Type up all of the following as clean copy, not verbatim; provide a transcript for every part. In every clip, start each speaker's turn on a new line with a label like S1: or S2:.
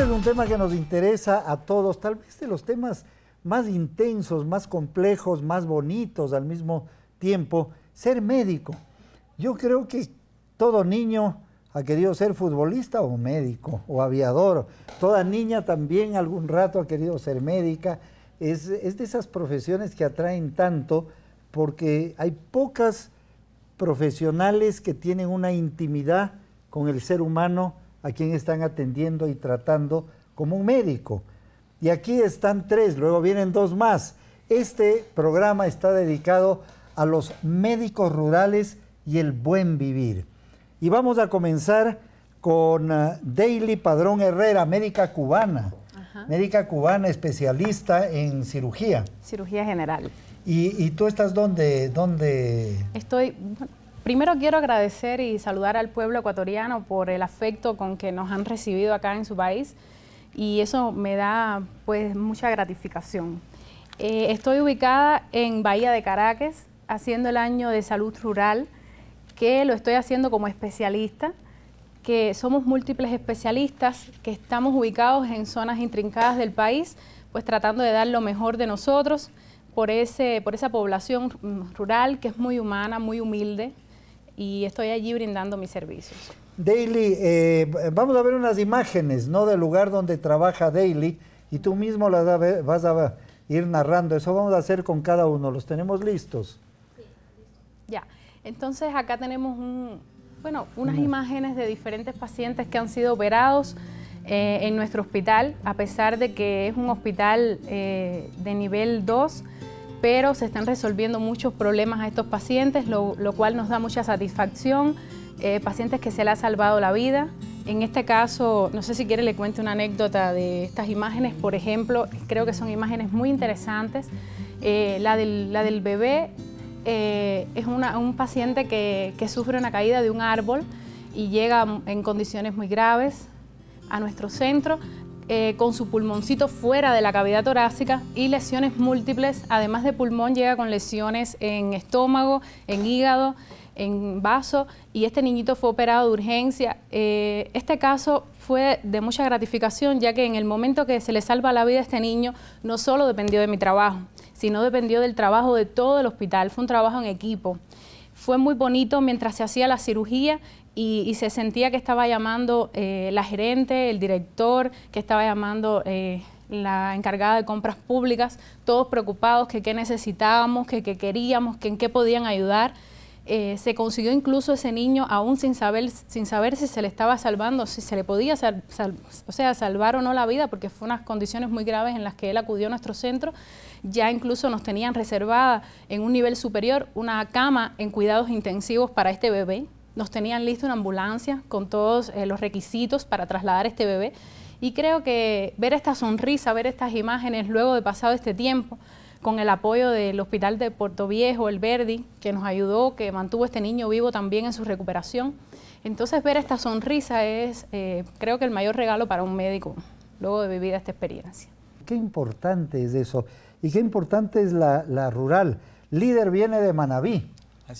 S1: Este es un tema que nos interesa a todos, tal vez de los temas más intensos, más complejos, más bonitos al mismo tiempo, ser médico. Yo creo que todo niño ha querido ser futbolista o médico o aviador. Toda niña también algún rato ha querido ser médica. Es de esas profesiones que atraen tanto porque hay pocas profesionales que tienen una intimidad con el ser humano a quien están atendiendo y tratando como un médico. Y aquí están tres, luego vienen dos más. Este programa está dedicado a los médicos rurales y el buen vivir. Y vamos a comenzar con Daily Padrón Herrera, médica cubana.
S2: Ajá.
S1: Médica cubana, especialista en cirugía.
S2: Cirugía general.
S1: ¿Y tú estás dónde?
S2: Primero quiero agradecer y saludar al pueblo ecuatoriano por el afecto con que nos han recibido acá en su país y eso me da pues mucha gratificación. Estoy ubicada en Bahía de Caracas haciendo el año de salud rural, que lo estoy haciendo como especialista, que somos múltiples especialistas que estamos ubicados en zonas intrincadas del país, pues tratando de dar lo mejor de nosotros por esa población rural que es muy humana, muy humilde, y estoy allí brindando mis servicios.
S1: Daily, vamos a ver unas imágenes, ¿no?, del lugar donde trabaja Daily, y tú mismo las vas a ir narrando. Eso vamos a hacer con cada uno. ¿Los tenemos listos?
S2: Sí, listo. Ya, entonces acá tenemos unas imágenes de diferentes pacientes que han sido operados en nuestro hospital, a pesar de que es un hospital de nivel 2, pero se están resolviendo muchos problemas a estos pacientes, lo cual nos da mucha satisfacción. Pacientes que se les ha salvado la vida. En este caso, no sé si quiere le cuente una anécdota de estas imágenes, por ejemplo, creo que son imágenes muy interesantes. La del bebé es un paciente que sufre una caída de un árbol y llega en condiciones muy graves a nuestro centro, con su pulmoncito fuera de la cavidad torácica y lesiones múltiples. Además de pulmón, llega con lesiones en estómago, en hígado, en vaso, y este niñito fue operado de urgencia. Este caso fue de mucha gratificación, ya que en el momento que se le salva la vida a este niño, no solo dependió de mi trabajo, sino dependió del trabajo de todo el hospital. Fue un trabajo en equipo. Fue muy bonito mientras se hacía la cirugía y se sentía que estaba llamando la gerente, el director, que estaba llamando la encargada de compras públicas, todos preocupados que qué necesitábamos, que qué queríamos, que en qué podían ayudar. Se consiguió incluso ese niño, aún sin saber si se le estaba salvando, si se le podía salvar o no la vida, porque fue unas condiciones muy graves en las que él acudió a nuestro centro. Ya incluso nos tenían reservada en un nivel superior una cama en cuidados intensivos para este bebé. Nos tenían lista una ambulancia con todos los requisitos para trasladar a este bebé. Y creo que ver esta sonrisa, ver estas imágenes luego de pasado este tiempo, con el apoyo del Hospital de Puerto Viejo, el Verdi, que nos ayudó, que mantuvo a este niño vivo también en su recuperación. Entonces ver esta sonrisa es, creo que el mayor regalo para un médico, luego de vivir esta experiencia.
S1: Qué importante es eso, y qué importante es la rural. Líder viene de Manabí,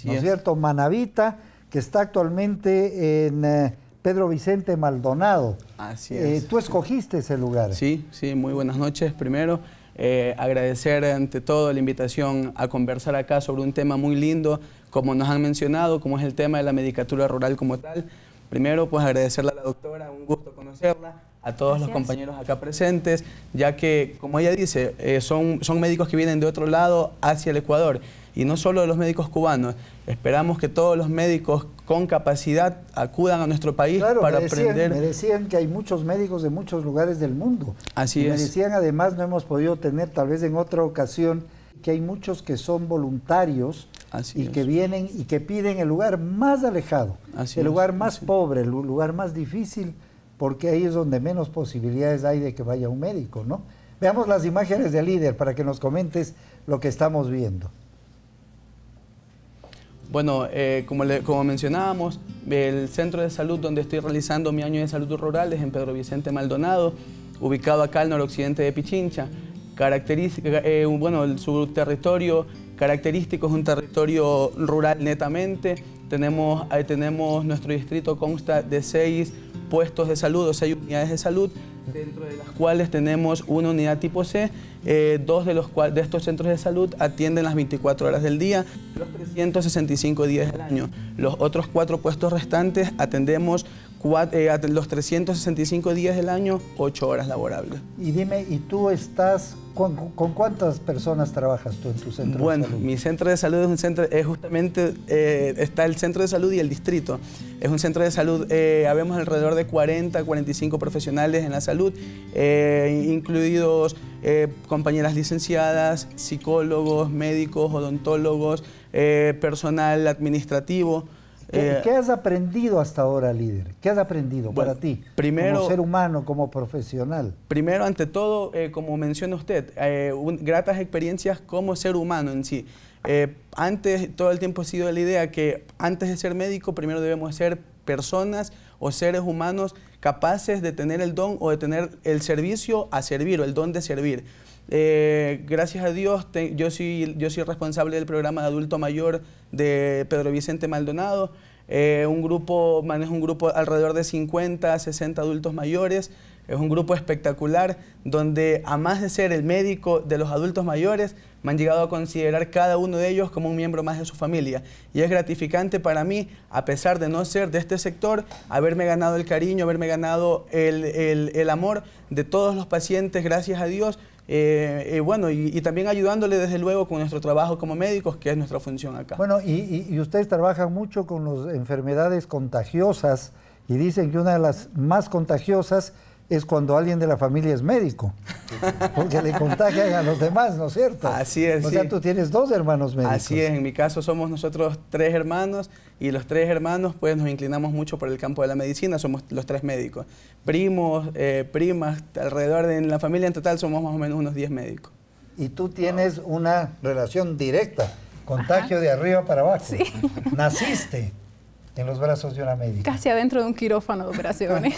S1: ¿no es cierto? Manabita, que está actualmente en Pedro Vicente Maldonado.
S3: Así es.
S1: ¿Tú escogiste ese lugar?
S3: Sí, muy buenas noches. Primero, agradecer ante todo la invitación a conversar acá sobre un tema muy lindo, como nos han mencionado, como es el tema de la medicatura rural como tal. Primero, pues agradecerle a la doctora, un gusto conocerla, a todos los compañeros acá presentes, ya que, como ella dice, son médicos que vienen de otro lado hacia el Ecuador, y no solo los médicos cubanos. Esperamos que todos los médicos con capacidad acudan a nuestro país para aprender.
S1: Me decían que hay muchos médicos de muchos lugares del mundo.
S3: Así
S1: es. Me decían, además, no hemos podido tener, tal vez en otra ocasión, que hay muchos que son voluntarios y que vienen y que piden el lugar más alejado, el lugar más pobre, el lugar más difícil, porque ahí es donde menos posibilidades hay de que vaya un médico, ¿no? Veamos las imágenes del líder para que nos comentes lo que estamos viendo.
S3: Bueno, como mencionábamos, el centro de salud donde estoy realizando mi año de salud rural es en Pedro Vicente Maldonado, ubicado acá al noroccidente de Pichincha. Su territorio característico es un territorio rural netamente. Nuestro distrito consta de 6 puestos de salud o 6 unidades de salud, dentro de las cuales tenemos una unidad tipo C, 2 de estos centros de salud atienden las 24 horas del día, los 365 días del año. Los otros 4 puestos restantes atendemos los 365 días del año, 8 horas laborables.
S1: Y dime, ¿y tú estás, con cuántas personas trabajas tú en tu centro de salud?
S3: Bueno, mi centro de salud es un centro, justamente está el centro de salud y el distrito. Es un centro de salud, habemos alrededor de 40, 45 profesionales en la salud, incluidos compañeras licenciadas, psicólogos, médicos, odontólogos, personal administrativo.
S1: ¿Qué has aprendido hasta ahora, líder? ¿Qué has aprendido para ti,
S3: primero,
S1: como ser humano, como profesional?
S3: Primero, ante todo, como menciona usted, gratas experiencias como ser humano en sí. Antes, todo el tiempo ha sido la idea que antes de ser médico, primero debemos ser personas o seres humanos capaces de tener el don o de tener el servicio a servir o el don de servir. Gracias a Dios, yo soy responsable del programa de adulto mayor de Pedro Vicente Maldonado. Manejo un grupo alrededor de 50, 60 adultos mayores. Es un grupo espectacular donde, a más de ser el médico de los adultos mayores, me han llegado a considerar cada uno de ellos como un miembro más de su familia. Y es gratificante para mí, a pesar de no ser de este sector, haberme ganado el cariño, haberme ganado el amor de todos los pacientes, gracias a Dios. Bueno, y también ayudándole desde luego con nuestro trabajo como médicos, que es nuestra función acá.
S1: Bueno, y ustedes trabajan mucho con las enfermedades contagiosas y dicen que una de las más contagiosas es cuando alguien de la familia es médico, porque le contagian a los demás, ¿no es cierto?
S3: Así es,
S1: O sea, tú tienes 2 hermanos médicos.
S3: Así es, en mi caso somos nosotros 3 hermanos y los 3 hermanos pues nos inclinamos mucho por el campo de la medicina, somos los 3 médicos. Primos, primas, alrededor en la familia en total somos más o menos unos 10 médicos.
S1: Y tú tienes una relación directa, contagio de arriba para abajo.
S2: Sí.
S1: Naciste en los brazos de una médica.
S2: Casi adentro de un quirófano de operaciones.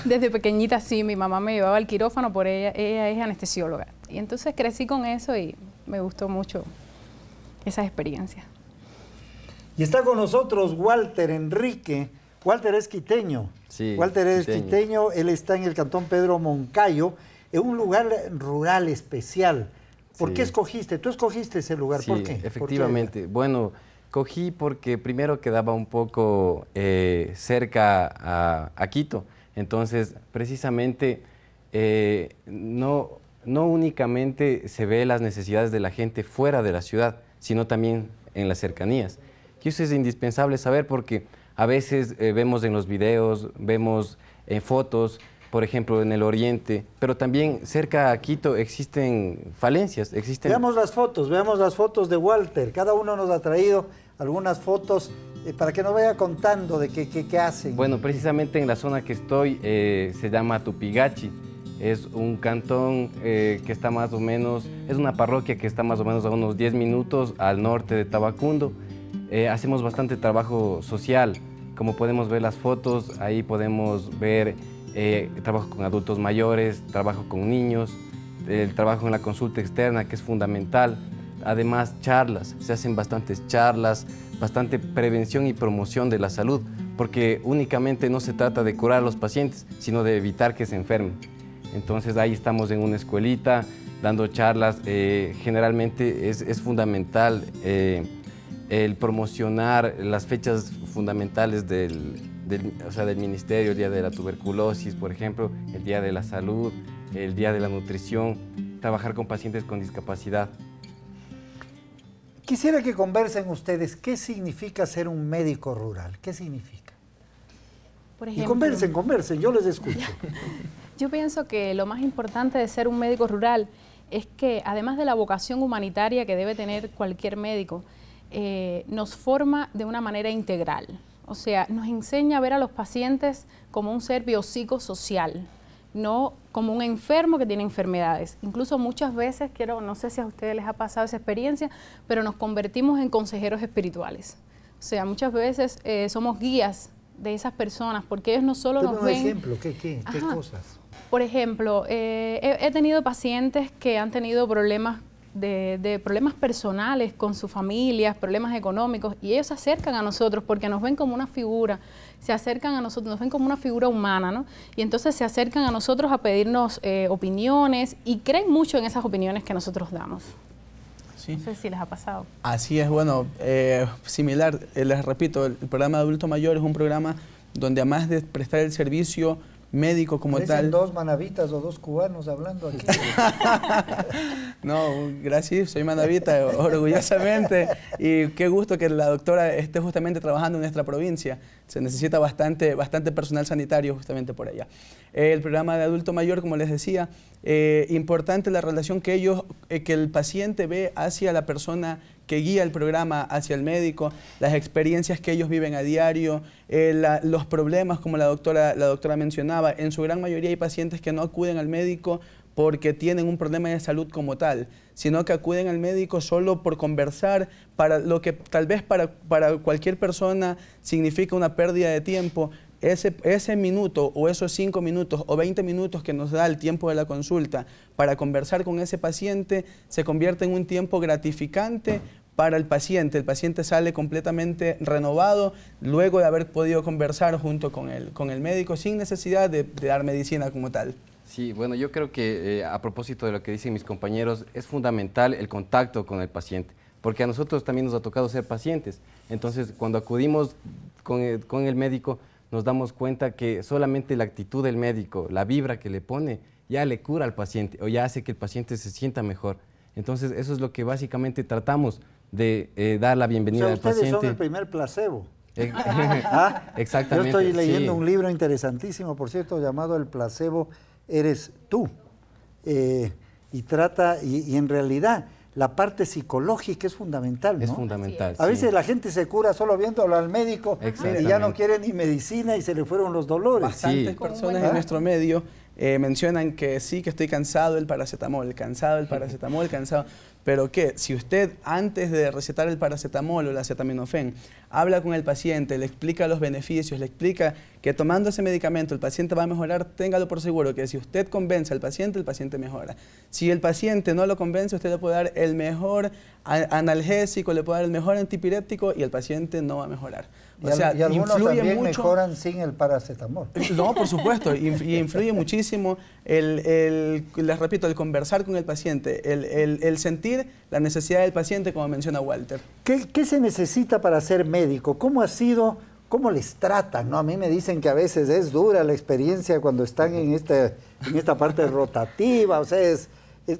S2: Desde pequeñita sí, mi mamá me llevaba al quirófano, por ella es anestesióloga. Y entonces crecí con eso y me gustó mucho esa experiencia.
S1: Y está con nosotros Walter Enrique. Walter es quiteño.
S4: Sí,
S1: Walter es quiteño, él está en el cantón Pedro Moncayo, en un lugar rural especial. ¿Por qué escogiste? ¿Tú escogiste ese lugar?
S4: Sí,
S1: ¿Por qué?
S4: efectivamente. ¿Por qué? Bueno, cogí porque primero quedaba un poco cerca a Quito. Entonces, precisamente, no únicamente se ve las necesidades de la gente fuera de la ciudad, sino también en las cercanías. Y eso es indispensable saber porque a veces vemos en los videos, vemos en fotos, por ejemplo, en el oriente, pero también cerca a Quito existen falencias,
S1: Veamos las fotos de Walter. Cada uno nos ha traído algunas fotos para que nos vaya contando de qué hacen.
S4: Bueno, precisamente en la zona que estoy se llama Tupigachi. Es un cantón que está más o menos, es una parroquia que está más o menos a unos 10 minutos al norte de Tabacundo. Hacemos bastante trabajo social. Como podemos ver las fotos, ahí podemos ver trabajo con adultos mayores, trabajo con niños, el trabajo en la consulta externa, que es fundamental. Además, charlas, se hacen bastantes charlas, bastante prevención y promoción de la salud, porque únicamente no se trata de curar a los pacientes, sino de evitar que se enfermen. Entonces ahí estamos en una escuelita, dando charlas. Generalmente es fundamental el promocionar las fechas fundamentales del ministerio, el Día de la Tuberculosis, por ejemplo, el Día de la Salud, el Día de la Nutrición, trabajar con pacientes con discapacidad.
S1: Quisiera que conversen ustedes qué significa ser un médico rural, qué significa.
S2: Por ejemplo,
S1: y conversen, yo les escucho.
S2: Yo pienso que lo más importante de ser un médico rural es que, además de la vocación humanitaria que debe tener cualquier médico, nos forma de una manera integral. O sea, nos enseña a ver a los pacientes como un ser biopsicosocial, no como un enfermo que tiene enfermedades. Incluso muchas veces, no sé si a ustedes les ha pasado esa experiencia, pero nos convertimos en consejeros espirituales. O sea, muchas veces somos guías de esas personas, porque ellos no solo nos ven...
S1: un ejemplo, ¿qué cosas?
S2: Por ejemplo, he tenido pacientes que han tenido problemas de problemas personales con sus familias, problemas económicos, y ellos se acercan a nosotros porque nos ven como una figura, se acercan a nosotros, nos ven como una figura humana, ¿no? Y entonces se acercan a nosotros a pedirnos opiniones y creen mucho en esas opiniones que nosotros damos.
S3: Sí.
S2: No sé si les ha pasado.
S3: Así es, bueno, similar, les repito, el programa de adulto mayor es un programa donde además de prestar el servicio médico como
S1: Parecen
S3: tal...
S1: dos manavitas o dos cubanos hablando aquí.
S3: No, gracias, soy manavita, orgullosamente, y qué gusto que la doctora esté justamente trabajando en nuestra provincia. Se necesita bastante personal sanitario justamente por allá. El programa de adulto mayor, como les decía, importante la relación que que el paciente ve hacia la persona que guía el programa, hacia el médico, las experiencias que ellos viven a diario, los problemas, como la doctora mencionaba. En su gran mayoría hay pacientes que no acuden al médico porque tienen un problema de salud como tal, sino que acuden al médico solo por conversar, para lo que tal vez para cualquier persona significa una pérdida de tiempo. Ese minuto o esos 5 minutos o 20 minutos que nos da el tiempo de la consulta para conversar con ese paciente se convierte en un tiempo gratificante para el paciente. El paciente sale completamente renovado luego de haber podido conversar junto con el médico sin necesidad de dar medicina como tal.
S4: Sí, bueno, yo creo que a propósito de lo que dicen mis compañeros, es fundamental el contacto con el paciente, porque a nosotros también nos ha tocado ser pacientes. Entonces, cuando acudimos con el médico, nos damos cuenta que solamente la actitud del médico, la vibra que le pone, ya le cura al paciente o ya hace que el paciente se sienta mejor. Entonces, eso es lo que básicamente tratamos de dar la bienvenida al paciente.
S1: Ustedes son el primer placebo.
S4: Exactamente.
S1: Yo estoy leyendo un libro interesantísimo, por cierto, llamado El placebo eres tú. Y trata, y en realidad, la parte psicológica es fundamental, ¿no?
S4: Es fundamental.
S1: A veces la gente se cura solo viéndolo al médico y ya no quiere ni medicina y se le fueron los dolores.
S3: Bastantes personas en nuestro medio mencionan que sí, que estoy cansado del paracetamol, cansado. Pero que si usted antes de recetar el paracetamol o el acetaminofén habla con el paciente, le explica los beneficios, le explica que tomando ese medicamento el paciente va a mejorar, téngalo por seguro que si usted convence al paciente, el paciente mejora. Si el paciente no lo convence, usted le puede dar el mejor analgésico, le puede dar el mejor antipiréptico y el paciente no va a mejorar.
S1: Y algunos también mejoran sin el paracetamol.
S3: No, por supuesto, y influye muchísimo les repito, el conversar con el paciente, el sentir la necesidad del paciente, como menciona Walter.
S1: ¿Qué se necesita para ser médico? ¿Cómo ha sido, cómo les tratan, ¿no? A mí me dicen que a veces es dura la experiencia cuando están en esta parte rotativa, o sea, es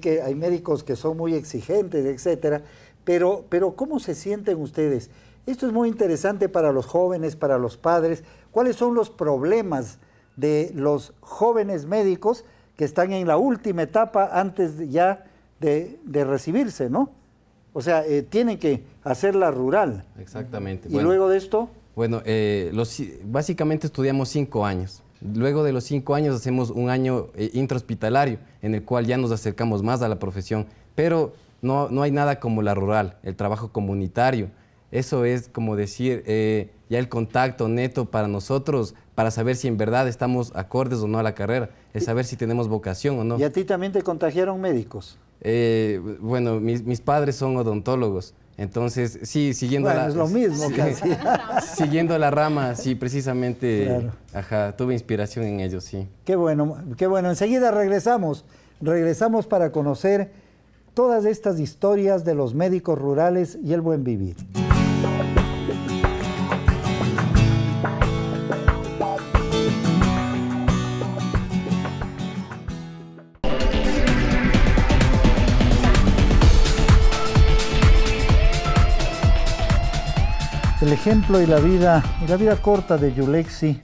S1: que hay médicos que son muy exigentes, etcétera, pero ¿cómo se sienten ustedes? Esto es muy interesante para los jóvenes, para los padres. ¿Cuáles son los problemas de los jóvenes médicos que están en la última etapa antes de recibirse, ¿no? O sea, tienen que hacerla rural.
S4: Exactamente.
S1: ¿Y luego de esto?
S4: Bueno, básicamente estudiamos 5 años. Luego de los 5 años hacemos un año intrahospitalario, en el cual ya nos acercamos más a la profesión. Pero no hay nada como la rural, el trabajo comunitario. Eso es como decir, ya el contacto neto para nosotros, para saber si en verdad estamos acordes o no a la carrera, es saber si tenemos vocación o no.
S1: ¿Y a ti también te contagiaron médicos?
S4: Bueno, mis padres son odontólogos, entonces sí, siguiendo
S1: es lo mismo casi.
S4: Siguiendo la rama, sí, precisamente,
S1: claro.
S4: Ajá, tuve inspiración en ellos, sí.
S1: Qué bueno, qué bueno. Enseguida regresamos para conocer todas estas historias de los médicos rurales y el buen vivir. El ejemplo y la vida corta de Yulexi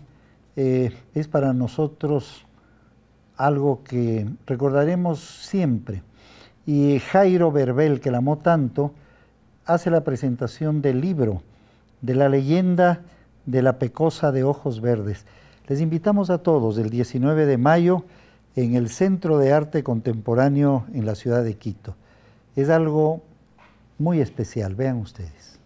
S1: es para nosotros algo que recordaremos siempre. Y Jairo Berbel, que la amó tanto, hace la presentación del libro, de la leyenda de la pecosa de ojos verdes. Les invitamos a todos el 19 de mayo en el Centro de Arte Contemporáneo en la ciudad de Quito. Es algo muy especial, vean ustedes.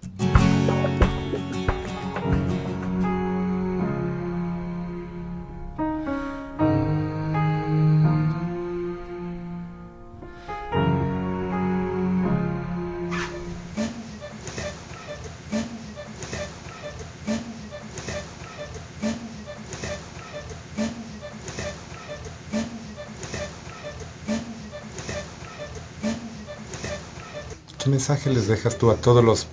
S5: ¿Qué mensaje les dejas tú a todos los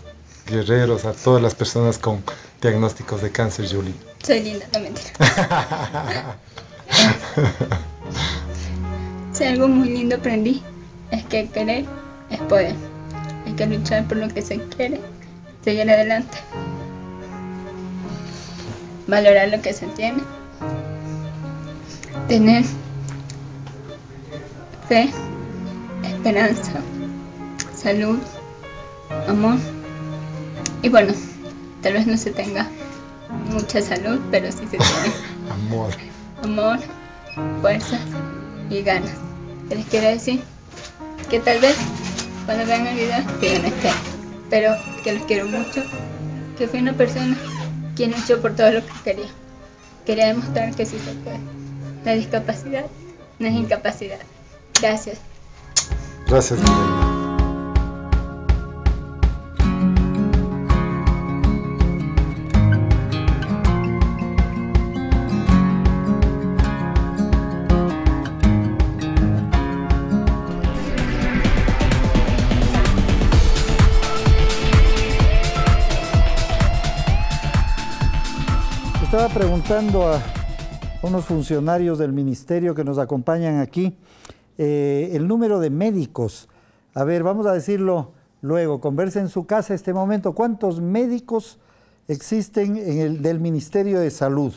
S5: guerreros, a todas las personas con diagnósticos de cáncer, Julie?
S6: Soy linda, no mentira. Si algo muy lindo aprendí es que querer es poder. Hay que luchar por lo que se quiere, seguir adelante, valorar lo que se tiene, tener fe, esperanza, salud, amor. Y bueno, tal vez no se tenga mucha salud, pero sí se tiene
S5: Amor.
S6: amor, fuerzas y ganas. ¿Qué les quiero decir? Que tal vez cuando vean el video digan pero que los quiero mucho, que fui una persona quien luchó por todo lo que quería. Quería demostrar que sí se puede. La discapacidad no es incapacidad. Gracias.
S5: Gracias, Mireya.
S1: Estaba preguntando a unos funcionarios del ministerio que nos acompañan aquí el número de médicos. A ver, vamos a decirlo luego, converse en su casa este momento. ¿Cuántos médicos existen del Ministerio de Salud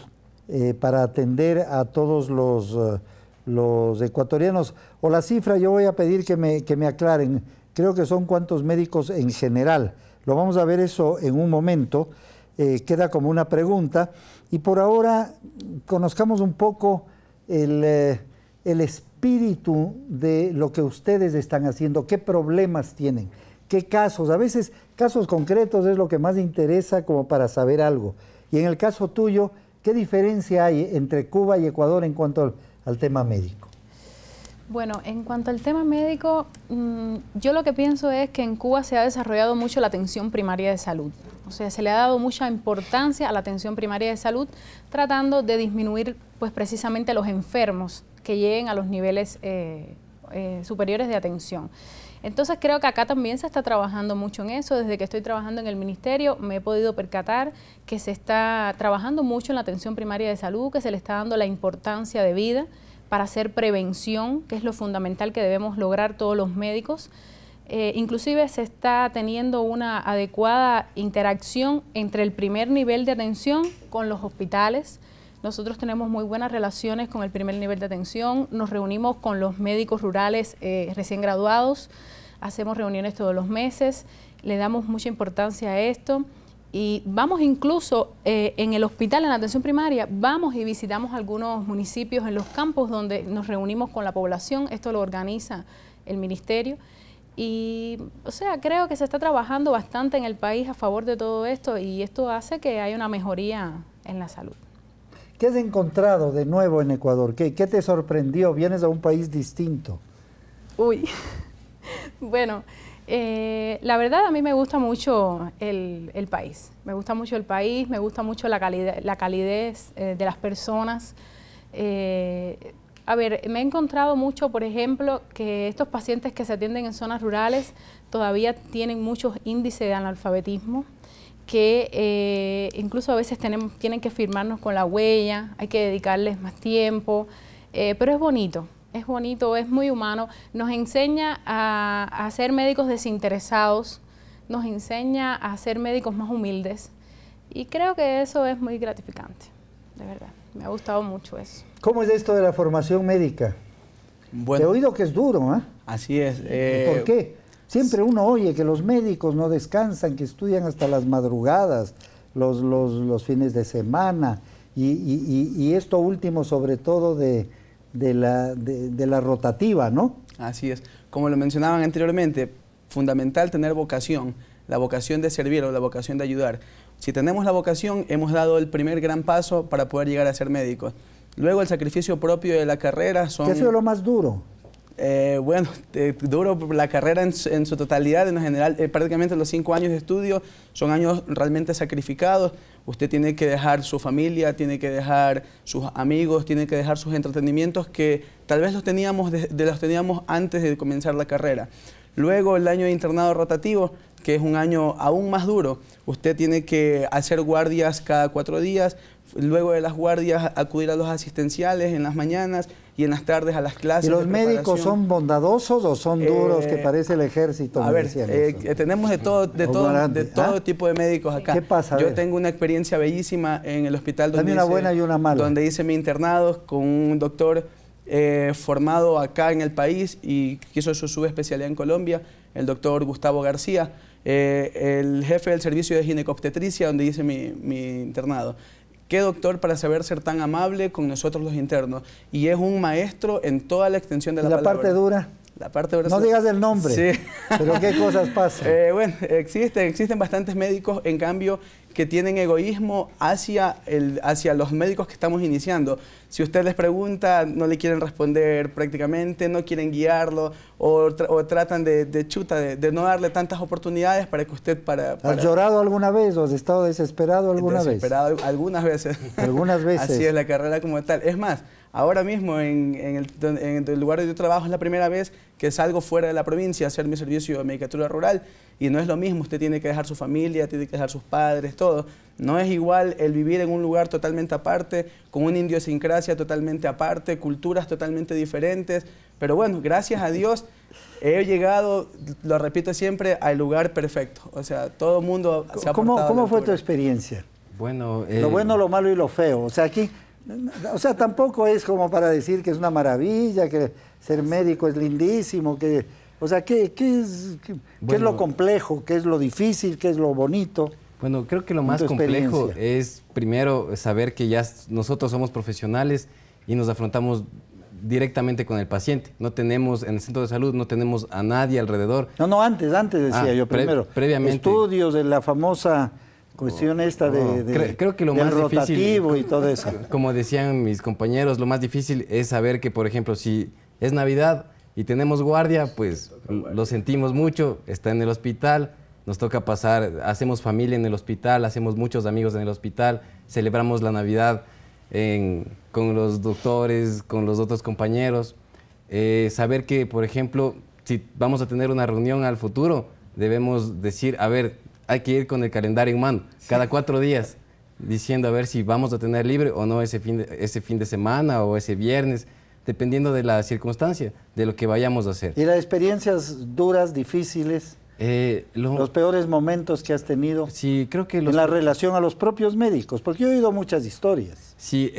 S1: para atender a todos los ecuatorianos? O la cifra, yo voy a pedir que me aclaren. Creo que son cuántos médicos en general. Lo vamos a ver eso en un momento. Queda como una pregunta. Y por ahora conozcamos un poco el espíritu de lo que ustedes están haciendo, qué problemas tienen, qué casos. A veces casos concretos es lo que más interesa como para saber algo. Y en el caso tuyo, ¿qué diferencia hay entre Cuba y Ecuador en cuanto al tema médico?
S2: Bueno, en cuanto al tema médico, yo lo que pienso es que en Cuba se ha desarrollado mucho la atención primaria de salud. O sea, se le ha dado mucha importancia a la atención primaria de salud, tratando de disminuir pues precisamente los enfermos que lleguen a los niveles superiores de atención. Entonces creo que acá también se está trabajando mucho en eso. Desde que estoy trabajando en el ministerio me he podido percatar que se está trabajando mucho en la atención primaria de salud, que se le está dando la importancia de vida para hacer prevención, que es lo fundamental que debemos lograr todos los médicos. Inclusive se está teniendo una adecuada interacción entre el primer nivel de atención con los hospitales. Nosotros tenemos muy buenas relaciones con el primer nivel de atención, nos reunimos con los médicos rurales recién graduados, hacemos reuniones todos los meses, le damos mucha importancia a esto y vamos incluso en el hospital, en la atención primaria, vamos y visitamos algunos municipios en los campos donde nos reunimos con la población, esto lo organiza el ministerio. Y, o sea, creo que se está trabajando bastante en el país a favor de todo esto y esto hace que haya una mejoría en la salud.
S1: ¿Qué has encontrado de nuevo en Ecuador? ¿Qué te sorprendió? Vienes a un país distinto.
S2: Uy, bueno, la verdad a mí me gusta mucho el país. Me gusta mucho el país, me gusta mucho la calidez de las personas. A ver, me he encontrado mucho, por ejemplo, que estos pacientes que se atienden en zonas rurales todavía tienen muchos índices de analfabetismo, que incluso a veces tienen que firmarnos con la huella, hay que dedicarles más tiempo, pero es bonito, es muy humano, nos enseña a ser médicos desinteresados, nos enseña a ser médicos más humildes y creo que eso es muy gratificante, de verdad, me ha gustado mucho eso.
S1: ¿Cómo es esto de la formación médica?
S3: Bueno,
S1: He oído que es duro, ¿eh?
S3: así es.
S1: ¿Por qué? Siempre uno oye que los médicos no descansan, que estudian hasta las madrugadas, los fines de semana, y esto último sobre todo de la rotativa, ¿no?
S3: Así es. Como lo mencionaban anteriormente, fundamental tener vocación, la vocación de servir o la vocación de ayudar. Si tenemos la vocación, hemos dado el primer gran paso para poder llegar a ser médicos. Luego el sacrificio propio de la carrera son...
S1: ¿Qué ha sido lo más duro?
S3: Bueno, duro la carrera en su totalidad, en general, prácticamente los 5 años de estudio son años realmente sacrificados. Usted tiene que dejar su familia, tiene que dejar sus amigos, tiene que dejar sus entretenimientos que tal vez los teníamos antes de comenzar la carrera. Luego el año de internado rotativo, que es un año aún más duro. Usted tiene que hacer guardias cada 4 días, luego de las guardias acudir a los asistenciales en las mañanas y en las tardes a las clases.
S1: ¿Y los médicos son bondadosos o son duros, que parece el ejército?
S3: A ver, tenemos de todo tipo de médicos acá.
S1: ¿Qué pasa?
S3: Yo tengo una experiencia bellísima en el hospital
S1: donde una buena y una mala.
S3: Donde hice mi internado con un doctor formado acá en el país y que hizo su subespecialidad en Colombia, el doctor Gustavo García, el jefe del servicio de ginecobstetricia donde hice mi internado. Qué doctor para saber ser tan amable con nosotros los internos. Y es un maestro en toda la extensión de la palabra.
S1: ¿La parte dura?
S3: La parte dura.
S1: No digas el nombre.
S3: Sí.
S1: Pero ¿qué cosas pasan?
S3: Bueno, existen bastantes médicos, en cambio, que tienen egoísmo hacia los médicos que estamos iniciando. Si usted les pregunta, no le quieren responder prácticamente, no quieren guiarlo o tratan de no darle tantas oportunidades para que usted...
S1: ¿Has llorado alguna vez o has estado desesperado alguna vez?
S3: Desesperado algunas veces.
S1: Algunas veces.
S3: Así es la carrera como tal. Es más, ahora mismo en el lugar donde yo trabajo es la primera vez que salgo fuera de la provincia a hacer mi servicio de medicatura rural y no es lo mismo, usted tiene que dejar su familia, tiene que dejar sus padres, todo. No es igual el vivir en un lugar totalmente aparte, con una idiosincrasia totalmente aparte, culturas totalmente diferentes, pero bueno, gracias a Dios he llegado, lo repito siempre, al lugar perfecto. O sea, todo el mundo se ha portado.
S1: ¿Cómo fue tu experiencia?
S4: Bueno,
S1: lo bueno, lo malo y lo feo. O sea, aquí... O sea, tampoco es como para decir que es una maravilla, que ser médico es lindísimo, que... O sea, ¿qué es lo complejo? ¿Qué es lo difícil? ¿Qué es lo bonito?
S4: Bueno, creo que lo más complejo es, primero, saber que ya nosotros somos profesionales y nos afrontamos directamente con el paciente. No tenemos, en el centro de salud, no tenemos a nadie alrededor.
S1: No, antes decía yo primero.
S4: Previamente.
S1: Estudios de la famosa... cuestión esta
S4: creo que lo
S1: del
S4: más
S1: rotativo
S4: difícil,
S1: y todo eso.
S4: Como decían mis compañeros, lo más difícil es saber que, por ejemplo, si es Navidad y tenemos guardia, pues lo sentimos mucho, está en el hospital, nos toca pasar, hacemos familia en el hospital, hacemos muchos amigos en el hospital, celebramos la Navidad con los doctores, con los otros compañeros. Saber que, por ejemplo, si vamos a tener una reunión al futuro, debemos decir, a ver, hay que ir con el calendario en mano, cada 4 días, diciendo a ver si vamos a tener libre o no ese fin de semana o ese viernes, dependiendo de la circunstancia, de lo que vayamos a hacer.
S1: ¿Y las experiencias duras, difíciles, los peores momentos que has tenido
S4: sí, creo que
S1: en la relación a los propios médicos? Porque yo he oído muchas historias.
S4: Sí,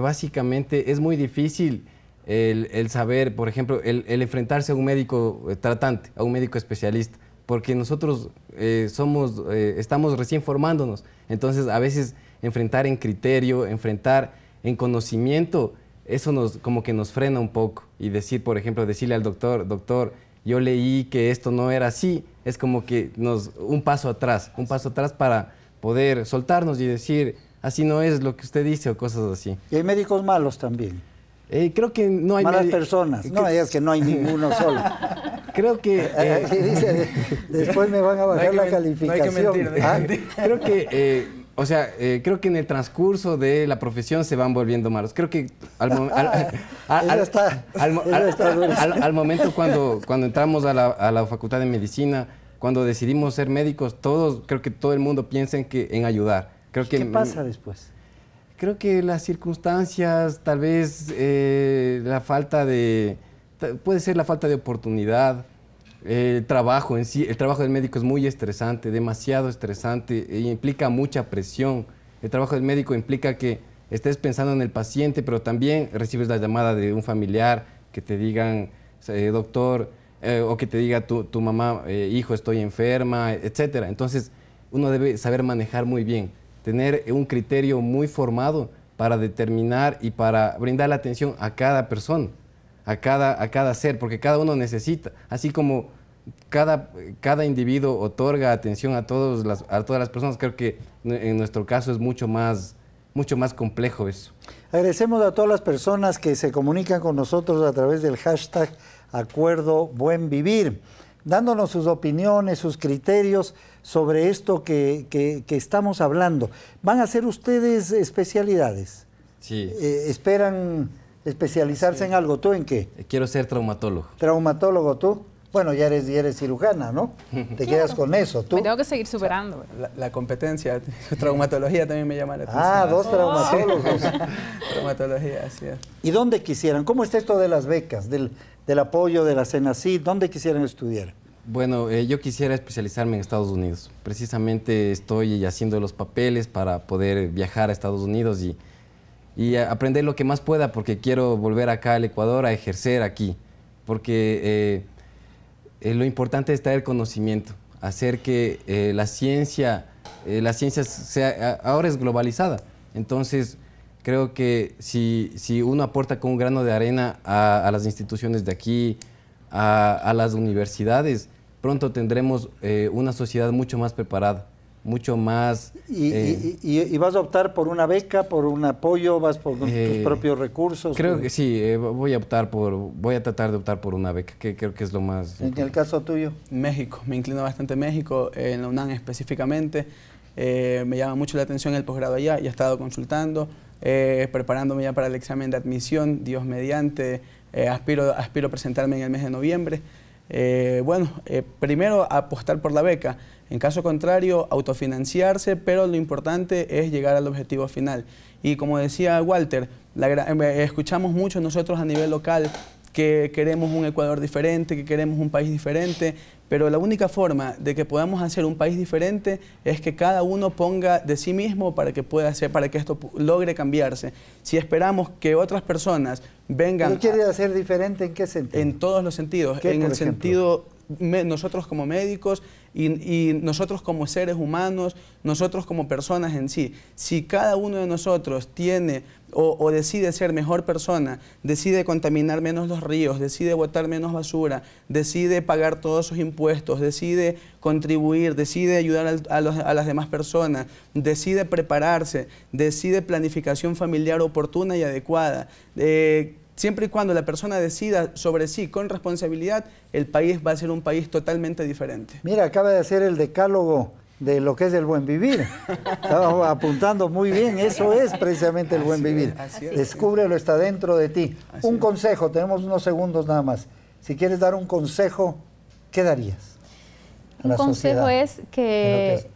S4: básicamente es muy difícil el saber, por ejemplo, el enfrentarse a un médico tratante, a un médico especialista, porque nosotros estamos recién formándonos, entonces a veces enfrentar en criterio, enfrentar en conocimiento, eso como que nos frena un poco y decir, por ejemplo, decirle al doctor, yo leí que esto no era así, es como que un paso atrás para poder soltarnos y decir, así no es lo que usted dice o cosas así.
S1: Y hay médicos malos también.
S4: Creo que no hay...
S1: Malas personas, no es que no hay ninguno solo.
S4: Creo que...
S1: dice, después me van a bajar la calificación.
S3: No hay que mentir.
S4: Creo que, creo que en el transcurso de la profesión se van volviendo malos. Creo que al momento cuando entramos a la Facultad de Medicina, cuando decidimos ser médicos, creo que todo el mundo piensa en ayudar.
S1: ¿Qué pasa después?
S4: Creo que las circunstancias, tal vez puede ser la falta de oportunidad, el trabajo en sí, el trabajo del médico es muy estresante, demasiado estresante, e implica mucha presión. El trabajo del médico implica que estés pensando en el paciente, pero también recibes la llamada de un familiar que te digan, doctor, o que te diga tu mamá, hijo, estoy enferma, etcétera. Entonces, uno debe saber manejar muy bien, tener un criterio muy formado para determinar y para brindar la atención a cada persona, a cada ser, porque cada uno necesita, así como cada individuo otorga atención a todas las personas. Creo que en nuestro caso es mucho más complejo eso.
S1: Agradecemos a todas las personas que se comunican con nosotros a través del hashtag Acuerdo Buen Vivir, dándonos sus opiniones, sus criterios sobre esto que estamos hablando. ¿Van a hacer ustedes especialidades?
S4: Sí.
S1: ¿Esperan especializarse en algo? ¿Tú en qué?
S4: Quiero ser traumatólogo.
S1: ¿Traumatólogo tú? Bueno, ya eres cirujana, ¿no? Te quedas con eso. ¿Tú?
S2: Me tengo que seguir superando.
S3: La competencia, traumatología también me llama la atención.
S1: Ah, dos traumatólogos.
S3: Traumatología, así es.
S1: ¿Y dónde quisieran? ¿Cómo está esto de las becas, del apoyo de la CENACYT? ¿Dónde quisieran estudiar?
S4: Bueno, yo quisiera especializarme en Estados Unidos. Precisamente estoy haciendo los papeles para poder viajar a Estados Unidos y aprender lo que más pueda, porque quiero volver acá al Ecuador a ejercer aquí. Porque lo importante es traer conocimiento, hacer que la ciencia sea, ahora es globalizada. Entonces, creo que si uno aporta con un grano de arena a las instituciones de aquí, a las universidades, pronto tendremos una sociedad mucho más preparada, mucho más...
S1: ¿Y vas a optar por una beca, por un apoyo, vas por tus propios recursos?
S4: Creo que sí, voy a tratar de optar por una beca, que creo que es lo más...
S1: ¿En el caso tuyo?
S3: México, me inclino bastante a México, en la UNAM específicamente. Me llama mucho la atención el posgrado allá, ya he estado consultando, preparándome ya para el examen de admisión, Dios mediante, aspiro a presentarme en el mes de noviembre. Primero apostar por la beca, en caso contrario autofinanciarse, pero lo importante es llegar al objetivo final. Y como decía Walter, escuchamos mucho nosotros a nivel local que queremos un Ecuador diferente, que queremos un país diferente, pero la única forma de que podamos hacer un país diferente es que cada uno ponga de sí mismo para que esto logre cambiarse. Si esperamos que otras personas vengan...
S1: ¿Qué quiere hacer diferente en qué sentido?
S3: En todos los sentidos. En el sentido, nosotros como médicos y nosotros como seres humanos, nosotros como personas en sí. Si cada uno de nosotros tiene o decide ser mejor persona, decide contaminar menos los ríos, decide botar menos basura, decide pagar todos sus impuestos, decide contribuir, decide ayudar a las demás personas, decide prepararse, decide planificación familiar oportuna y adecuada, siempre y cuando la persona decida sobre sí con responsabilidad, el país va a ser un país totalmente diferente.
S1: Mira, acaba de hacer el decálogo de lo que es el buen vivir. Estaba apuntando muy bien, eso es precisamente el buen vivir. Descúbrelo, está dentro de ti. Un consejo, tenemos unos segundos nada más. Si quieres dar un consejo, ¿qué darías?
S2: Un consejo es que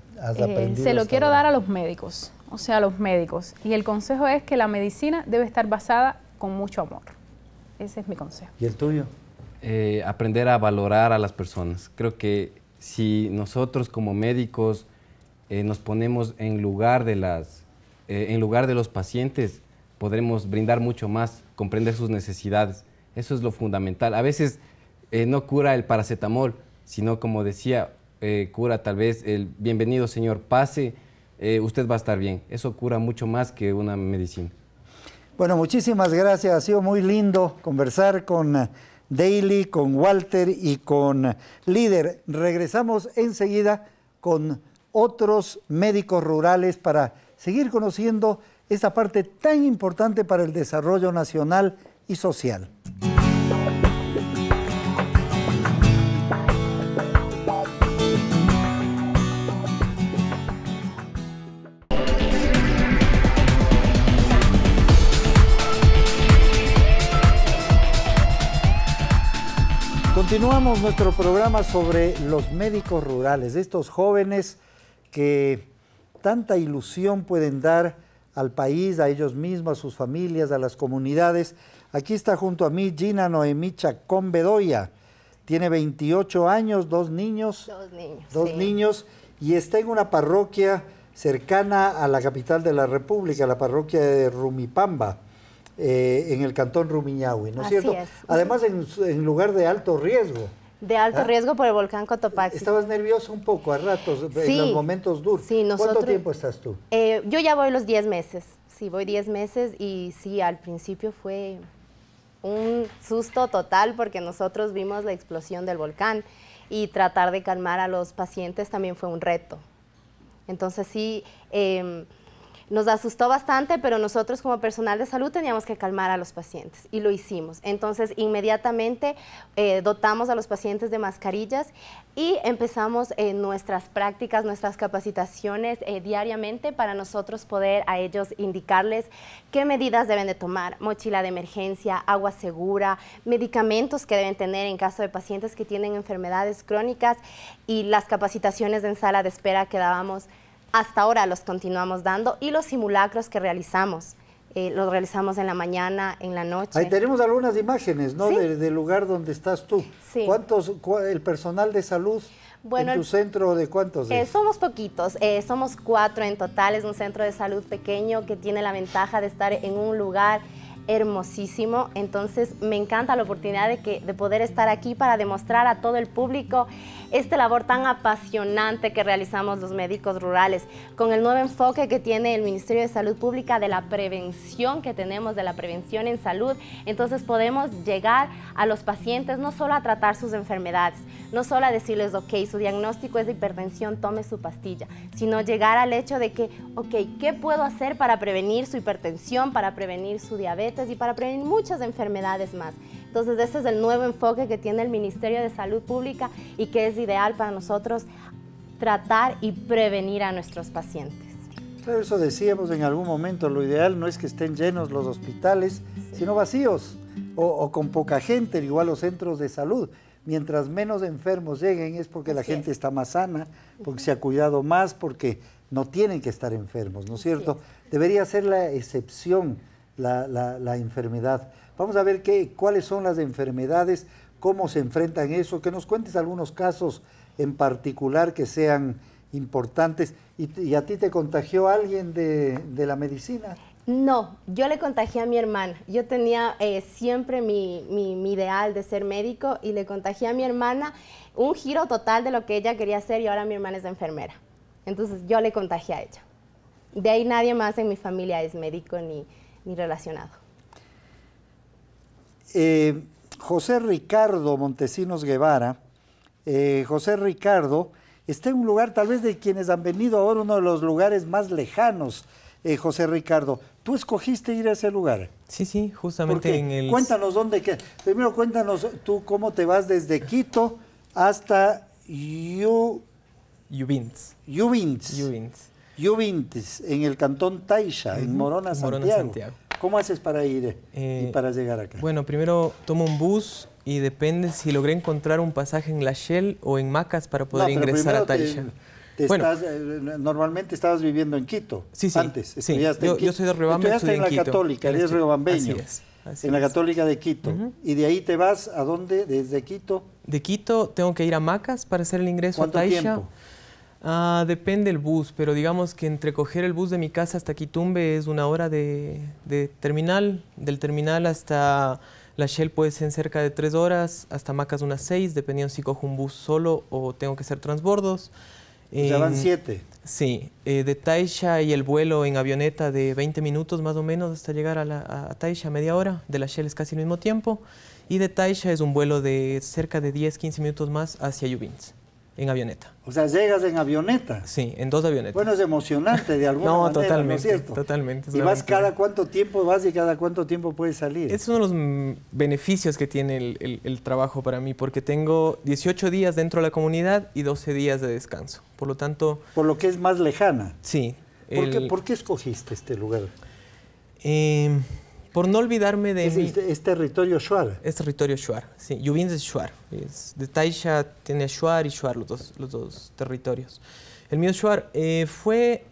S2: se lo quiero dar a los médicos, o sea, a los médicos. Y el consejo es que la medicina debe estar basada con mucho amor. Ese es mi consejo.
S1: ¿Y el tuyo?
S4: Aprender a valorar a las personas. Creo que si nosotros como médicos nos ponemos en lugar de los pacientes, podremos brindar mucho más, comprender sus necesidades. Eso es lo fundamental. A veces no cura el paracetamol, sino, como decía, cura tal vez el bienvenido señor, pase, usted va a estar bien. Eso cura mucho más que una medicina.
S1: Bueno, muchísimas gracias. Ha sido muy lindo conversar con Daily, con Walter y con Líder. Regresamos enseguida con otros médicos rurales para seguir conociendo esta parte tan importante para el desarrollo nacional y social. Continuamos nuestro programa sobre los médicos rurales, estos jóvenes que tanta ilusión pueden dar al país, a ellos mismos, a sus familias, a las comunidades. Aquí está junto a mí Gina Noemí Chacón Bedoya. Tiene 28 años, dos niños. Dos niños, y está en una parroquia cercana a la capital de la República, la parroquia de Rumipamba. En el cantón Rumiñahui, ¿no es cierto?
S7: Es.
S1: Además, en lugar de alto riesgo.
S7: De alto riesgo por el volcán Cotopaxi.
S1: Estabas nerviosa un poco a ratos,
S7: sí,
S1: en los momentos duros.
S7: Sí,
S1: ¿Cuánto tiempo estás tú?
S7: Yo ya voy los 10 meses. Sí, voy 10 meses y sí, al principio fue un susto total porque nosotros vimos la explosión del volcán y tratar de calmar a los pacientes también fue un reto. Entonces sí... Nos asustó bastante, pero nosotros como personal de salud teníamos que calmar a los pacientes y lo hicimos. Entonces, inmediatamente dotamos a los pacientes de mascarillas y empezamos nuestras prácticas, nuestras capacitaciones diariamente para nosotros poder a ellos indicarles qué medidas deben de tomar, mochila de emergencia, agua segura, medicamentos que deben tener en caso de pacientes que tienen enfermedades crónicas, y las capacitaciones en sala de espera que dábamos hasta ahora los continuamos dando, y los simulacros que realizamos. Los realizamos en la mañana, en la noche.
S1: Ahí tenemos algunas imágenes, ¿no?
S7: ¿Sí?
S1: Del lugar donde estás tú.
S7: Sí.
S1: El personal de salud
S7: bueno,
S1: en tu centro, ¿de cuántos es?
S7: Somos poquitos, somos 4 en total. Es un centro de salud pequeño que tiene la ventaja de estar en un lugar hermosísimo. Entonces me encanta la oportunidad de poder estar aquí para demostrar a todo el público esta labor tan apasionante que realizamos los médicos rurales, con el nuevo enfoque que tiene el Ministerio de Salud Pública de la prevención que tenemos, de la prevención en salud. Entonces podemos llegar a los pacientes no solo a tratar sus enfermedades, no solo a decirles, ok, su diagnóstico es de hipertensión, tome su pastilla, sino llegar al hecho de que, ok, ¿qué puedo hacer para prevenir su hipertensión, para prevenir su diabetes y para prevenir muchas enfermedades más? Entonces, ese es el nuevo enfoque que tiene el Ministerio de Salud Pública y que es ideal para nosotros tratar y prevenir a nuestros pacientes.
S1: Claro, eso decíamos en algún momento, lo ideal no es que estén llenos los hospitales, sino vacíos o con poca gente, igual los centros de salud. Mientras menos enfermos lleguen es porque la gente está más sana, porque se ha cuidado más, porque no tienen que estar enfermos, ¿no es cierto? Debería ser la excepción la enfermedad. Vamos a ver cuáles son las enfermedades, cómo se enfrentan eso, que nos cuentes algunos casos en particular que sean importantes. ¿Y a ti te contagió alguien de la medicina?
S7: No, yo le contagié a mi hermana. Yo tenía siempre mi ideal de ser médico y le contagié a mi hermana un giro total de lo que ella quería hacer, y ahora mi hermana es enfermera. Entonces yo le contagié a ella. De ahí nadie más en mi familia es médico ni relacionado.
S1: José Ricardo Montesinos Guevara, José Ricardo está en un lugar tal vez de quienes han venido ahora, uno de los lugares más lejanos. José Ricardo, ¿tú escogiste ir a ese lugar?
S8: Sí, sí, justamente en el...
S1: Cuéntanos primero cuéntanos tú cómo te vas desde Quito hasta
S8: Yubins,
S1: en el cantón Taisha, en Morona, Santiago. ¿Cómo haces para ir y para llegar acá?
S8: Bueno, primero tomo un bus y depende si logré encontrar un pasaje en La Shell o en Macas para poder ingresar a Taisha.
S1: Normalmente estabas viviendo en Quito.
S8: Sí, sí.
S1: Antes,
S8: sí. Yo soy de Riobamba.
S1: Estudiaste en la Católica, eres riobambeño.
S8: Así
S1: en la Católica de Quito. Y de ahí te vas ¿a dónde? ¿Desde Quito?
S8: De Quito tengo que ir a Macas para hacer el ingreso a Taisha.
S1: ¿Cuánto tiempo?
S8: Depende del bus, pero digamos que entre coger el bus de mi casa hasta Quitumbe es 1 hora de terminal. Del terminal hasta La Shell puede ser cerca de 3 horas, hasta Macas unas 6, dependiendo si cojo un bus solo o tengo que hacer transbordos.
S1: Ya van 7.
S8: Sí, de Taisha y el vuelo en avioneta de 20 minutos más o menos hasta llegar a Taisha, media hora. De La Shell es casi el mismo tiempo. Y de Taisha es un vuelo de cerca de 10-15 minutos más hacia Yubins, en avioneta.
S1: O sea, llegas en avioneta.
S8: Sí, en 2 avionetas.
S1: Bueno, es emocionante de alguna manera,
S8: totalmente,
S1: ¿no es cierto?
S8: Totalmente.
S1: ¿Y vas cada cuánto tiempo vas y cada cuánto tiempo puedes salir?
S8: Es uno de los beneficios que tiene el trabajo para mí, porque tengo 18 días dentro de la comunidad y 12 días de descanso. Por lo tanto...
S1: Por lo que es más lejana.
S8: Sí.
S1: ¿Por qué escogiste este lugar?
S8: Por no olvidarme de...
S1: ¿Es territorio Shuar?
S8: Es territorio Shuar, sí. Yubins es Shuar. De Taisha tiene Shuar y Shuar, los dos territorios. El mío Shuar fue...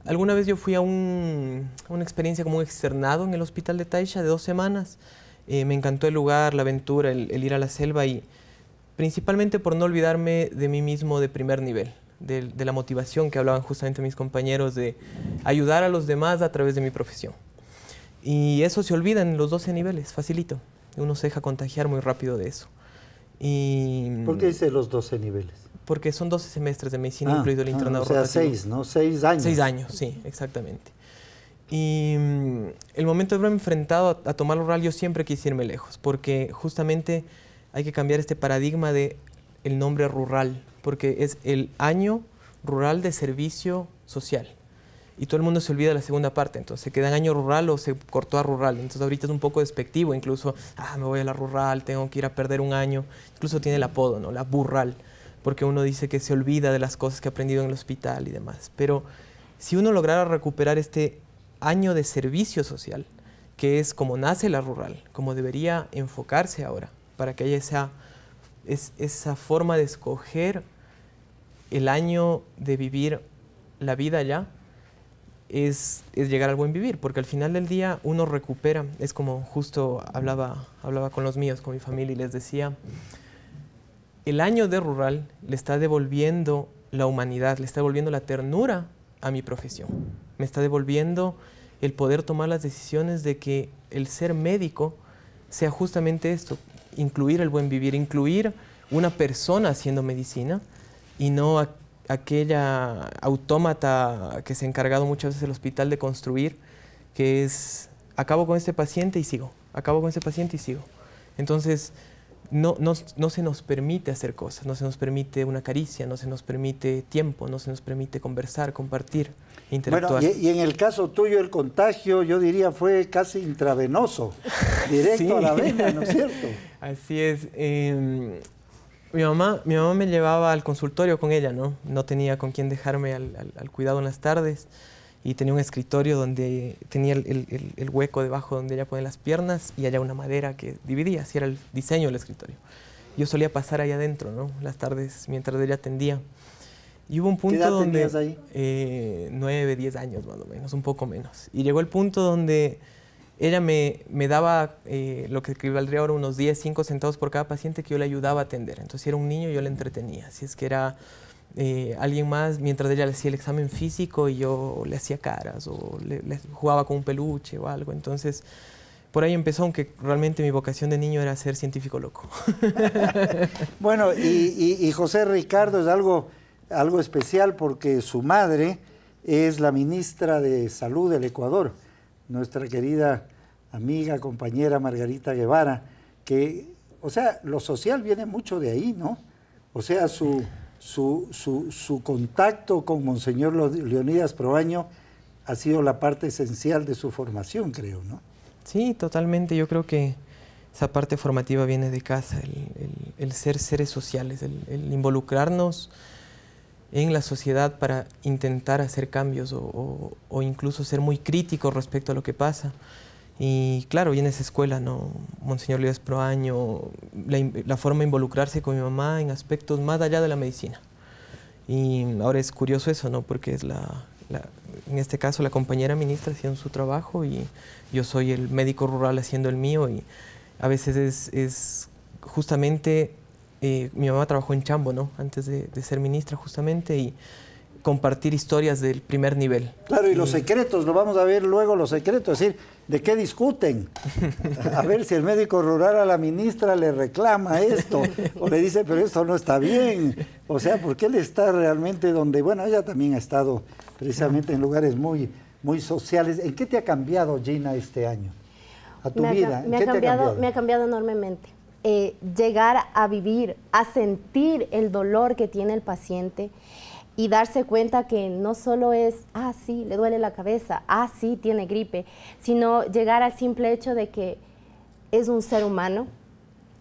S8: Alguna vez yo fui a una experiencia como un externado en el hospital de Taisha de 2 semanas. Me encantó el lugar, la aventura, el ir a la selva, y principalmente por no olvidarme de mí mismo de primer nivel, de la motivación que hablaban justamente mis compañeros de ayudar a los demás a través de mi profesión. Y eso se olvida en los 12 niveles, facilito. Uno se deja contagiar muy rápido de eso.
S1: ¿Por qué dice los 12 niveles?
S8: Porque son 12 semestres de medicina, incluido el internado
S1: rotativo. O sea,
S8: rotativo.
S1: 6, ¿no? 6 años.
S8: 6 años, sí, exactamente. Y el momento de haberme enfrentado a tomar rural, yo siempre quise irme lejos, porque justamente hay que cambiar este paradigma de el nombre rural, porque es el año rural de servicio social. y todo el mundo se olvida de la segunda parte, entonces se queda en año rural o se cortó a rural, entonces ahorita es un poco despectivo, incluso, me voy a la rural, tengo que ir a perder un año, incluso tiene el apodo, ¿no? La burral, porque uno dice que se olvida de las cosas que ha aprendido en el hospital y demás, pero si uno lograra recuperar este año de servicio social, que es como nace la rural, como debería enfocarse ahora, para que haya esa forma de escoger el año de vivir la vida allá, es llegar al buen vivir, porque al final del día uno recupera, es como justo hablaba con los míos, con mi familia, y les decía, el año de rural le está devolviendo la humanidad, le está devolviendo la ternura a mi profesión, me está devolviendo el poder tomar las decisiones de que el ser médico sea justamente esto, incluir el buen vivir, incluir una persona haciendo medicina y no aquella autómata que se ha encargado muchas veces el hospital de construir, que es, acabo con este paciente y sigo, acabo con este paciente y sigo. Entonces, no se nos permite hacer cosas, no se nos permite una caricia, no se nos permite tiempo, no se nos permite conversar, compartir, interactuar.
S1: Bueno, y en el caso tuyo el contagio, yo diría, fue casi intravenoso, directo
S8: sí.
S1: a la vena, ¿no es cierto?
S8: Así es. Mi mamá me llevaba al consultorio con ella, ¿no? No tenía con quién dejarme al cuidado en las tardes y tenía un escritorio donde tenía el hueco debajo donde ella pone las piernas y allá una madera que dividía, así era el diseño del escritorio. Yo solía pasar ahí adentro, ¿no? Las tardes mientras ella atendía. Y hubo un punto
S1: ¿Qué edad
S8: donde...
S1: tenías ahí?
S8: 9, 10 años más o menos, un poco menos. Y llegó el punto donde ella me daba lo que equivaldría ahora unos 10, 5 centavos por cada paciente que yo le ayudaba a atender. Entonces, si era un niño, yo le entretenía. Si es que era alguien más, mientras ella le hacía el examen físico y yo le hacía caras o le jugaba con un peluche o algo. Entonces, por ahí empezó, aunque realmente mi vocación de niño era ser científico loco.
S1: Bueno, y José Ricardo es algo especial porque su madre es la ministra de Salud del Ecuador, nuestra querida amiga, compañera Margarita Guevara, que, o sea, lo social viene mucho de ahí, ¿no? O sea, su contacto con Monseñor Leonidas Proaño ha sido la parte esencial de su formación, creo, ¿no?
S8: Sí, totalmente. Yo creo que esa parte formativa viene de casa, el ser seres sociales, el involucrarnos en la sociedad para intentar hacer cambios o incluso ser muy críticos respecto a lo que pasa. Y claro, y en esa escuela, ¿no? Monseñor Leonidas Proaño, la forma de involucrarse con mi mamá en aspectos más allá de la medicina. Y ahora es curioso eso, ¿no? Porque es en este caso la compañera ministra haciendo su trabajo y yo soy el médico rural haciendo el mío, y a veces es justamente... mi mamá trabajó en Chambo, ¿no? Antes de ser ministra, justamente, y compartir historias del primer nivel.
S1: Claro, y los secretos, lo vamos a ver luego, los secretos, es decir, ¿de qué discuten? A ver si el médico rural a la ministra le reclama esto, o le dice, pero esto no está bien. O sea, porque él está realmente donde, bueno, ella también ha estado precisamente en lugares muy, muy sociales. ¿En qué te ha cambiado, Gina, este año? A tu vida, ¿en qué te ha cambiado?
S7: Me ha cambiado enormemente. Llegar a vivir, a sentir el dolor que tiene el paciente y darse cuenta que no solo es, sí, le duele la cabeza, sí, tiene gripe, sino llegar al simple hecho de que es un ser humano,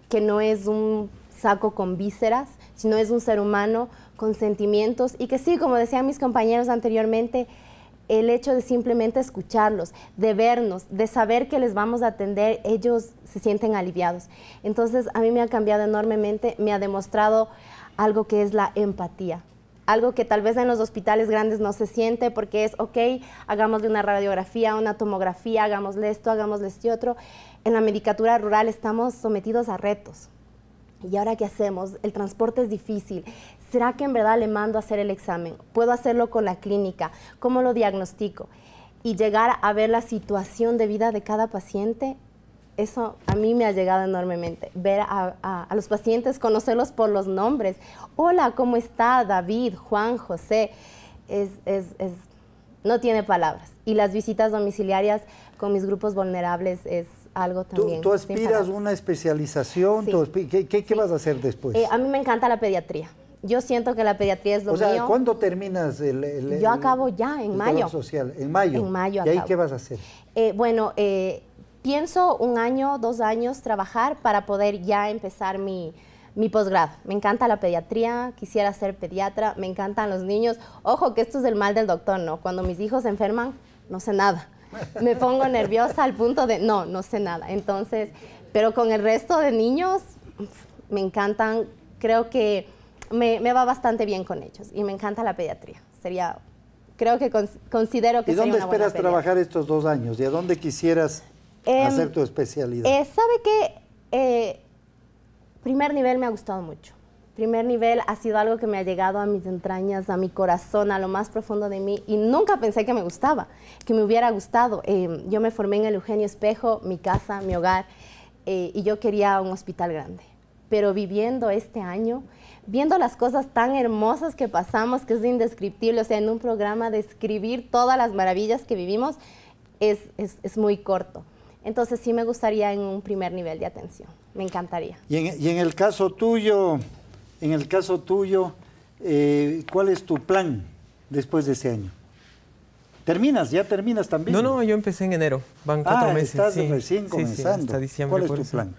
S7: que no es un saco con vísceras, sino es un ser humano con sentimientos y que sí, como decían mis compañeros anteriormente, el hecho de simplemente escucharlos, de vernos, de saber que les vamos a atender, ellos se sienten aliviados. Entonces, a mí me ha cambiado enormemente, me ha demostrado algo que es la empatía. Algo que tal vez en los hospitales grandes no se siente porque es, ok, hagámosle una radiografía, una tomografía, hagámosle esto, hagámosle este otro. En la medicatura rural estamos sometidos a retos. ¿Y ahora qué hacemos? El transporte es difícil. ¿Será que en verdad le mando a hacer el examen? ¿Puedo hacerlo con la clínica? ¿Cómo lo diagnostico? Y llegar a ver la situación de vida de cada paciente, eso a mí me ha llegado enormemente. Ver a los pacientes, conocerlos por los nombres. Hola, ¿cómo está David, Juan, José? No tiene palabras. Y las visitas domiciliarias con mis grupos vulnerables es algo también.
S1: ¿Tú aspiras a una especialización?
S7: Sí.
S1: ¿Qué vas a hacer después?
S7: A mí me encanta la pediatría. Yo siento que la pediatría es lo mío.
S1: O sea, ¿cuándo terminas
S7: Yo acabo ya, en mayo.
S1: trabajo social? En mayo.
S7: En mayo
S1: ¿Y ahí
S7: acabo.
S1: qué vas a hacer?
S7: Pienso 1 año, 2 años trabajar para poder ya empezar mi posgrado. Me encanta la pediatría, quisiera ser pediatra, me encantan los niños. Ojo que esto es el mal del doctor, ¿no? Cuando mis hijos se enferman, no sé nada. Me pongo nerviosa al punto de, no sé nada. Entonces, pero con el resto de niños, me encantan, creo que me va bastante bien con ellos y me encanta la pediatría. Creo que considero que
S1: ¿Y
S7: sería
S1: dónde
S7: una buena
S1: esperas
S7: pediatra.
S1: trabajar estos 2 años? ¿Y a dónde quisieras hacer tu especialidad?
S7: ¿Sabe qué? Primer nivel me ha gustado mucho. Primer nivel ha sido algo que me ha llegado a mis entrañas, a mi corazón, a lo más profundo de mí, y nunca pensé que me gustaba, que me hubiera gustado. Yo me formé en el Eugenio Espejo, mi casa, mi hogar, y yo quería un hospital grande. Pero viviendo este año, viendo las cosas tan hermosas que pasamos, que es indescriptible, o sea, en un programa describir todas las maravillas que vivimos es muy corto. Entonces sí me gustaría en un primer nivel de atención, me encantaría.
S1: Y en el caso tuyo, ¿cuál es tu plan después de ese año? ¿Ya terminas también?
S8: No, yo empecé en enero, van 4 meses.
S1: Estás recién comenzando.
S8: Hasta diciembre.
S1: ¿Cuál es tu plan?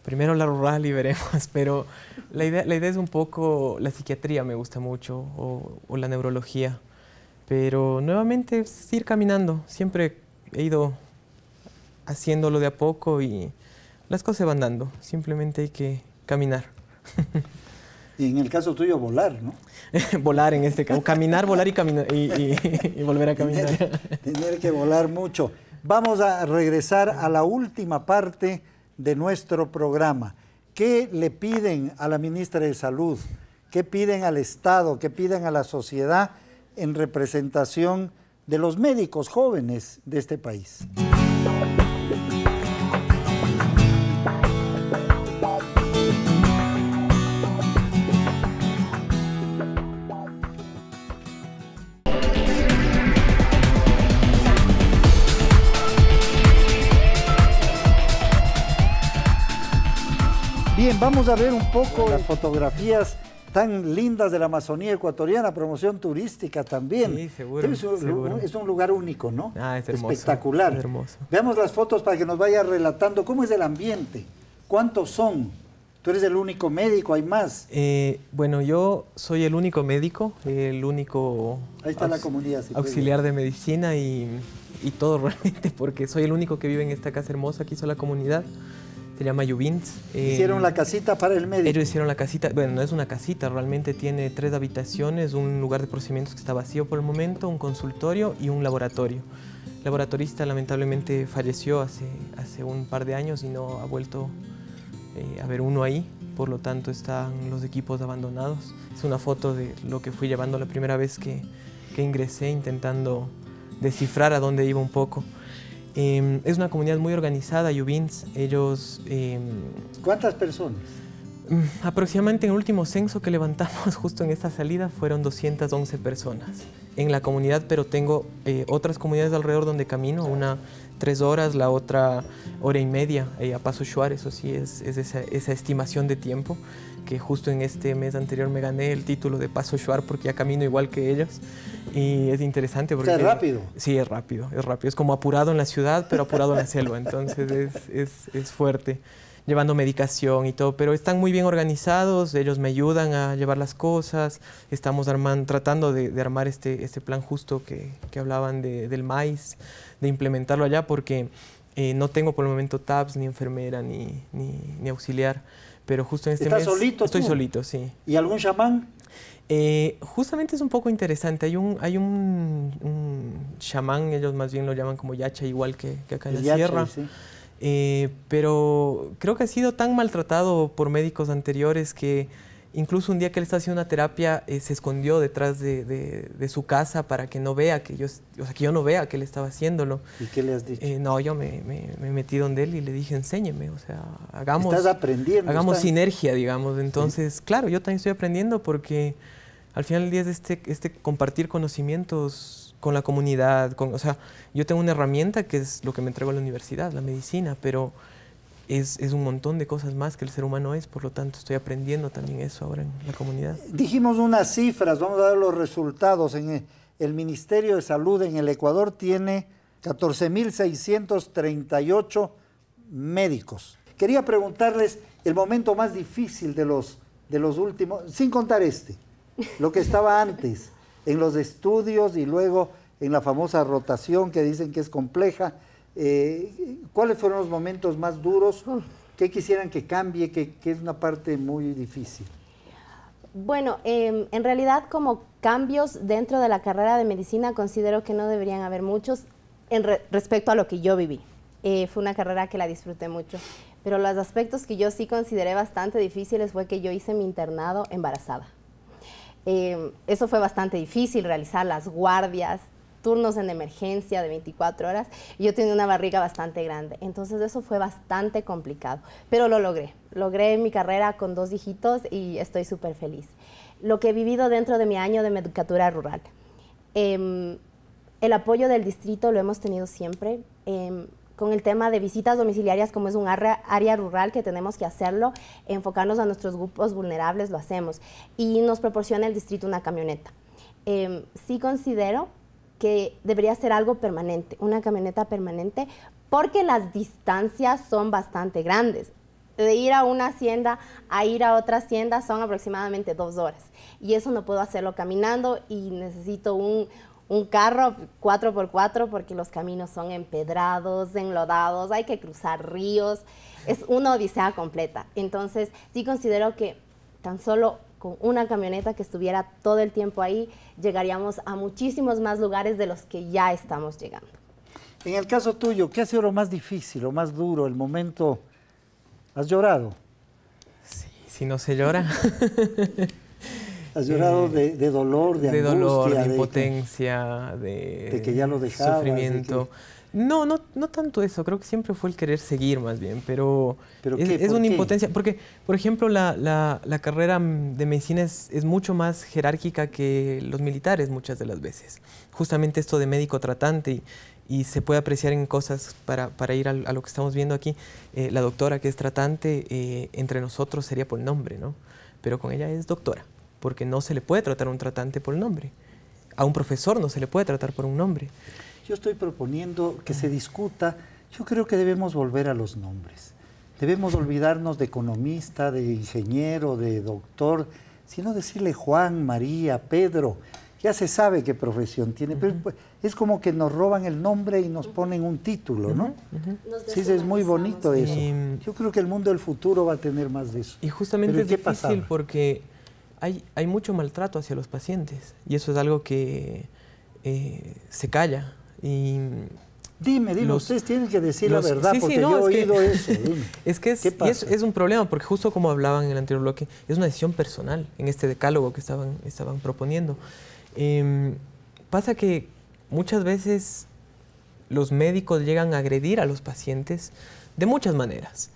S8: Primero la rural y veremos, pero la idea es un poco, la psiquiatría me gusta mucho, o la neurología, pero nuevamente es ir caminando, siempre he ido haciéndolo de a poco y las cosas se van dando, simplemente hay que caminar.
S1: Y en el caso tuyo, volar, ¿no?
S8: Volar en este caso, caminar, volar y caminar y volver a caminar.
S1: Tener que volar mucho. Vamos a regresar a la última parte de nuestro programa. ¿Qué le piden a la ministra de Salud? ¿Qué piden al Estado? ¿Qué piden a la sociedad en representación de los médicos jóvenes de este país? Bien, vamos a ver un poco las fotografías tan lindas de la Amazonía ecuatoriana, promoción turística también.
S8: Sí, seguro.
S1: Es un lugar único, ¿no?
S8: Es hermoso.
S1: Espectacular.
S8: Es hermoso.
S1: Veamos las fotos para que nos vaya relatando cómo es el ambiente, cuántos son. Tú eres el único médico, ¿hay más?
S8: Bueno, yo soy el único médico, el único
S1: Ahí está la comunidad, si
S8: auxiliar de medicina y todo realmente, porque soy el único que vive en esta casa hermosa que hizo la comunidad. Se llama Yubins.
S1: Hicieron la casita para el médico.
S8: Ellos hicieron la casita, bueno, no es una casita, realmente tiene 3 habitaciones, un lugar de procedimientos que está vacío por el momento, un consultorio y un laboratorio. El laboratorista lamentablemente falleció hace un par de años y no ha vuelto a haber uno ahí, por lo tanto están los equipos abandonados. Es una foto de lo que fui llevando la primera vez que ingresé, intentando descifrar a dónde iba un poco. Es una comunidad muy organizada, Yubins. Ellos...
S1: ¿Cuántas personas?
S8: Aproximadamente en el último censo que levantamos justo en esta salida fueron 211 personas en la comunidad, pero tengo otras comunidades alrededor donde camino, una 3 horas, la otra 1:30 a Paso Shuar. Eso sí es esa estimación de tiempo, que justo en este mes anterior me gané el título de Paso Shuar porque ya camino igual que ellos. Y es interesante porque...
S1: ¿Es rápido?
S8: Sí, es rápido. Es como apurado en la ciudad, pero apurado en la selva. Entonces es fuerte, llevando medicación y todo. Pero están muy bien organizados, ellos me ayudan a llevar las cosas. Estamos tratando de armar este plan justo que hablaban del maíz, de implementarlo allá, porque no tengo por el momento TAPS, ni enfermera, ni auxiliar. Pero justo en este mes...
S1: ¿Estás solito
S8: Estoy
S1: tú?
S8: solito, sí.
S1: ¿Y algún chamán?
S8: Justamente es un poco interesante. Hay un chamán, ellos más bien lo llaman como yacha, igual que acá en la sierra. Sí. Pero creo que ha sido tan maltratado por médicos anteriores que incluso un día que él estaba haciendo una terapia se escondió detrás de su casa para que no vea que yo no vea que él estaba haciéndolo.
S1: ¿Y qué le has dicho?
S8: No, yo me metí donde él y le dije, enséñeme, o sea, hagamos...
S1: Estás aprendiendo.
S8: Hagamos sinergia, digamos. Entonces, claro, yo también estoy aprendiendo porque al final del día es este compartir conocimientos con la comunidad. O sea, yo tengo una herramienta que es lo que me entrego a la universidad, la medicina, pero es un montón de cosas más que el ser humano es, por lo tanto estoy aprendiendo también eso ahora en la comunidad.
S1: Dijimos unas cifras, vamos a ver los resultados. En el Ministerio de Salud en el Ecuador tiene 14.638 médicos. Quería preguntarles el momento más difícil de los últimos, sin contar lo que estaba antes, en los estudios y luego en la famosa rotación que dicen que es compleja. ¿Cuáles fueron los momentos más duros? ¿Qué quisieran que cambie? Que es una parte muy difícil.
S7: Bueno, en realidad como cambios dentro de la carrera de medicina considero que no deberían haber muchos respecto a lo que yo viví. Fue una carrera que la disfruté mucho, pero los aspectos que yo sí consideré bastante difíciles fue que yo hice mi internado embarazada. Eso fue bastante difícil, realizar las guardias, turnos en emergencia de 24 horas, y yo tenía una barriga bastante grande, entonces eso fue bastante complicado, pero lo logré. Logré mi carrera con 2 hijitos y estoy súper feliz. Lo que he vivido dentro de mi año de medicatura rural, el apoyo del distrito lo hemos tenido siempre, con el tema de visitas domiciliarias, como es un área rural que tenemos que hacerlo, enfocarnos a nuestros grupos vulnerables, lo hacemos, y nos proporciona el distrito una camioneta. Sí considero que debería ser algo permanente, una camioneta permanente, porque las distancias son bastante grandes. De ir a una hacienda a ir a otra hacienda son aproximadamente 2 horas, y eso no puedo hacerlo caminando y necesito un carro 4x4 porque los caminos son empedrados, enlodados, hay que cruzar ríos, es una odisea completa. Entonces sí considero que tan solo con una camioneta que estuviera todo el tiempo ahí, llegaríamos a muchísimos más lugares de los que ya estamos llegando.
S1: En el caso tuyo, ¿qué ha sido lo más difícil, lo más duro, el momento? ¿Has llorado?
S8: Sí, si no se llora.
S1: ¿Has llorado de dolor, de angustia?
S8: De dolor, de impotencia, de
S1: que ya lo dejabas,
S8: sufrimiento. No tanto eso, creo que siempre fue el querer seguir más bien, pero es una impotencia, porque por ejemplo la carrera de medicina es mucho más jerárquica que los militares muchas de las veces, justamente esto de médico tratante, y se puede apreciar en cosas para ir a lo que estamos viendo aquí. La doctora que es tratante, entre nosotros sería por nombre, ¿no? Pero con ella es doctora, porque no se le puede tratar a un tratante por el nombre, a un profesor no se le puede tratar por un nombre.
S1: Yo estoy proponiendo que se discuta, yo creo que debemos volver a los nombres. Debemos olvidarnos de economista, de ingeniero, de doctor, sino decirle Juan, María, Pedro. Ya se sabe qué profesión tiene, pero es como que nos roban el nombre y nos ponen un título, ¿no? Sí, es muy bonito eso. Yo creo que el mundo del futuro va a tener más de eso.
S8: Y justamente es difícil porque hay mucho maltrato hacia los pacientes, y eso es algo que se calla. Y
S1: dime, ustedes tienen que decir la verdad, porque yo he oído eso.
S8: Es que es un problema, porque justo como hablaban en el anterior bloque, es una decisión personal en este decálogo que estaban proponiendo. Pasa que muchas veces los médicos llegan a agredir a los pacientes de muchas maneras,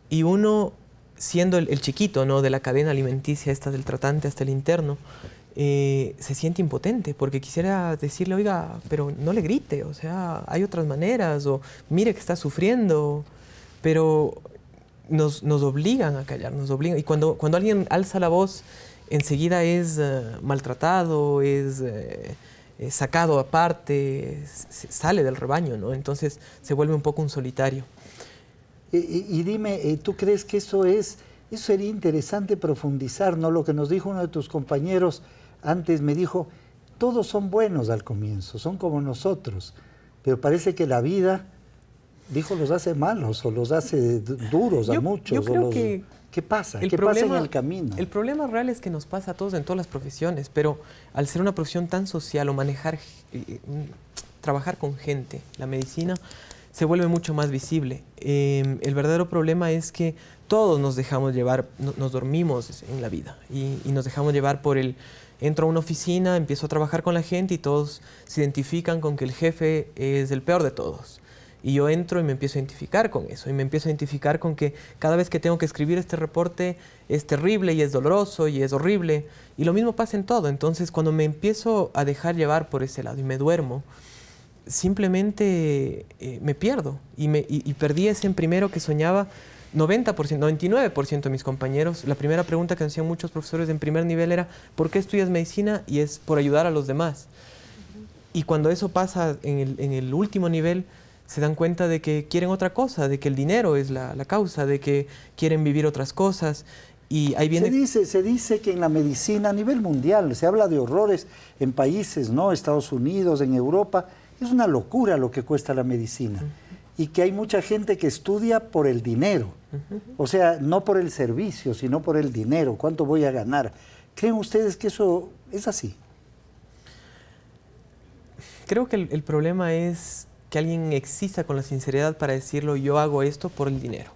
S8: y uno, siendo el chiquito, ¿no?, de la cadena alimenticia esta del tratante hasta el interno, se siente impotente porque quisiera decirle, oiga, pero no le grite, o sea, hay otras maneras, o mire que está sufriendo, pero nos obligan a callar, nos obligan, y cuando alguien alza la voz, enseguida es maltratado, es sacado aparte, sale del rebaño, ¿no? Entonces se vuelve un poco un solitario.
S1: Y dime, ¿tú crees que eso sería interesante profundizar, ¿no? Lo que nos dijo uno de tus compañeros antes, me dijo, todos son buenos al comienzo, son como nosotros, pero parece que la vida, dijo, los hace malos o los hace duros a muchos.
S8: Yo creo que
S1: ¿qué pasa? ¿Qué pasa en el camino?
S8: El problema real es que nos pasa a todos en todas las profesiones, pero al ser una profesión tan social o trabajar con gente, la medicina se vuelve mucho más visible. El verdadero problema es que todos nos dejamos llevar, nos dormimos en la vida y nos dejamos llevar por entro a una oficina, empiezo a trabajar con la gente y todos se identifican con que el jefe es el peor de todos. Y yo entro y me empiezo a identificar con eso, y me empiezo a identificar con que cada vez que tengo que escribir este reporte es terrible y es doloroso y es horrible, y lo mismo pasa en todo. Entonces cuando me empiezo a dejar llevar por ese lado y me duermo, simplemente me pierdo, y perdí ese en primero que soñaba 90%, 99% de mis compañeros, la primera pregunta que hacían muchos profesores en primer nivel era ¿por qué estudias medicina? Y es por ayudar a los demás. Y cuando eso pasa en el último nivel, se dan cuenta de que quieren otra cosa, de que el dinero es la causa, de que quieren vivir otras cosas. Y ahí viene...
S1: Se dice que en la medicina a nivel mundial se habla de horrores en países, ¿no? Estados Unidos, en Europa. Es una locura lo que cuesta la medicina. Y que hay mucha gente que estudia por el dinero. O sea, no por el servicio, sino por el dinero. ¿Cuánto voy a ganar? ¿Creen ustedes que eso es así?
S8: Creo que el problema es que alguien exista con la sinceridad para decirlo, yo hago esto por el dinero.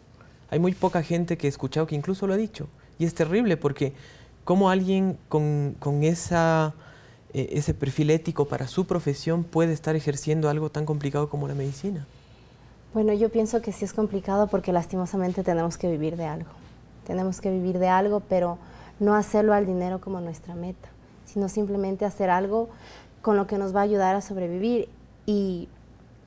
S8: Hay muy poca gente que he escuchado que incluso lo ha dicho. Y es terrible porque cómo alguien con ese perfil ético para su profesión puede estar ejerciendo algo tan complicado como la medicina.
S7: Bueno, yo pienso que sí es complicado porque lastimosamente tenemos que vivir de algo. Tenemos que vivir de algo, pero no hacerlo al dinero como nuestra meta, sino simplemente hacer algo con lo que nos va a ayudar a sobrevivir y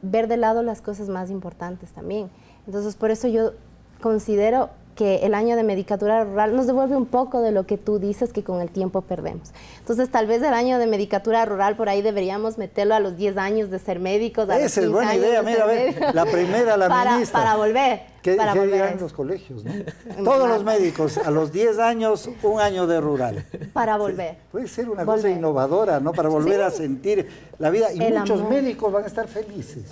S7: ver de lado las cosas más importantes también. Entonces, por eso yo considero que el año de medicatura rural nos devuelve un poco de lo que tú dices que con el tiempo perdemos. Entonces, tal vez el año de medicatura rural por ahí deberíamos meterlo a los 10 años de ser médicos, a los 15
S1: Esa es buena idea, mira, a ver, la primera, la ministra.
S7: Para volver.
S1: ¿Qué dirán los colegios, no? Todos los médicos, a los 10 años, un año de rural.
S7: Para volver.
S1: Puede ser una cosa innovadora, ¿no? Para volver a sentir la vida. Y muchos médicos van a estar felices.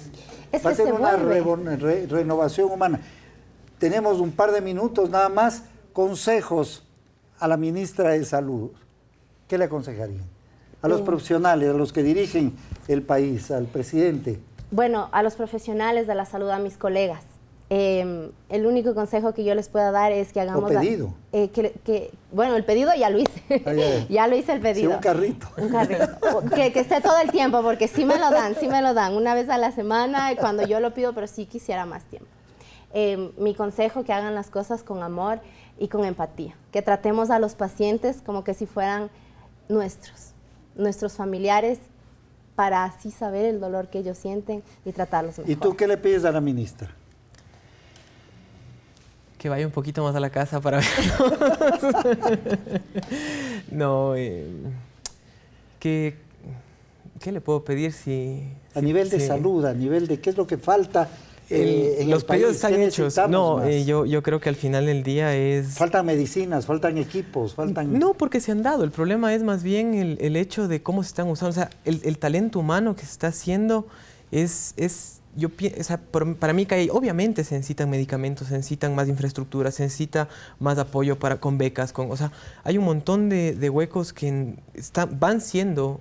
S1: Va a ser una renovación humana. Tenemos un par de minutos nada más. Consejos a la ministra de Salud. ¿Qué le aconsejarían? A los profesionales, a los que dirigen el país, al presidente.
S7: Bueno, a los profesionales de la salud, a mis colegas. El único consejo que yo les pueda dar es que hagamos...
S1: ¿O pedido?
S7: Bueno, el pedido ya lo hice. Ya lo hice el pedido.
S1: Sí, un carrito.
S7: Un carrito. que esté todo el tiempo, porque sí me lo dan. Una vez a la semana, cuando yo lo pido, pero sí quisiera más tiempo. Mi consejo, que hagan las cosas con amor y con empatía. Que tratemos a los pacientes como que si fueran nuestros familiares, para así saber el dolor que ellos sienten y tratarlos mejor.
S1: ¿Y tú qué le pides a la ministra?
S8: Que vaya un poquito más a la casa para verlo. No, ¿qué le puedo pedir si...
S1: A nivel de salud, a nivel de qué es lo que falta en
S8: los
S1: el país.
S8: pedidos están hechos. No, yo creo que al final del día es...
S1: Faltan medicinas, faltan equipos, faltan...
S8: No, porque se han dado. El problema es más bien el hecho de cómo se están usando. O sea, el talento humano que se está haciendo para mí que obviamente se necesitan medicamentos, se necesitan más infraestructura, se necesita más apoyo con becas, o sea, hay un montón de huecos que van siendo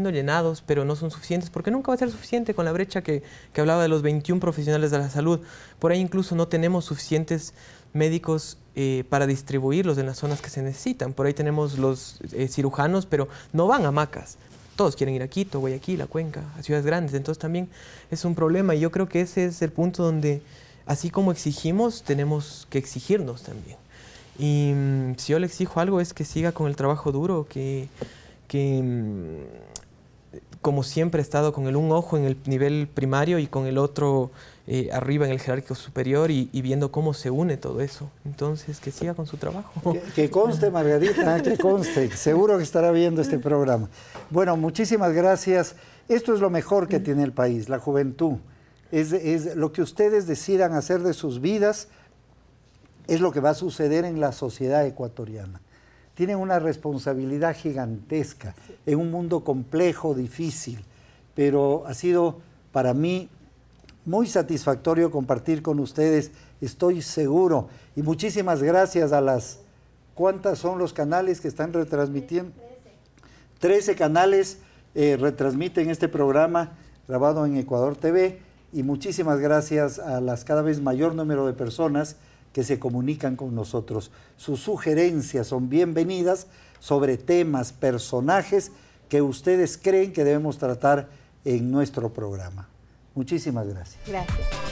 S8: llenados, pero no son suficientes, porque nunca va a ser suficiente con la brecha que hablaba de los 21 profesionales de la salud. Por ahí incluso no tenemos suficientes médicos para distribuirlos en las zonas que se necesitan. Por ahí tenemos los cirujanos, pero no van a hamacas. Todos quieren ir a Quito, Guayaquil, a Cuenca, a ciudades grandes. Entonces también es un problema y yo creo que ese es el punto donde, así como exigimos, tenemos que exigirnos también. Y si yo le exijo algo es que siga con el trabajo duro, que como siempre he estado con un ojo en el nivel primario y con el otro arriba en el jerárquico superior y viendo cómo se une todo eso. Entonces, que siga con su trabajo.
S1: Que conste, Margarita, que conste. Seguro que estará viendo este programa. Bueno, muchísimas gracias. Esto es lo mejor que tiene el país, la juventud. Es lo que ustedes decidan hacer de sus vidas, es lo que va a suceder en la sociedad ecuatoriana. Tienen una responsabilidad gigantesca en un mundo complejo, difícil, pero ha sido para mí muy satisfactorio compartir con ustedes, estoy seguro. Y muchísimas gracias a ¿cuántas son los canales que están retransmitiendo? 13 canales retransmiten este programa grabado en Ecuador TV. Y muchísimas gracias a las cada vez mayor número de personas que se comunican con nosotros. Sus sugerencias son bienvenidas sobre temas, personajes que ustedes creen que debemos tratar en nuestro programa. Muchísimas gracias.
S7: Gracias.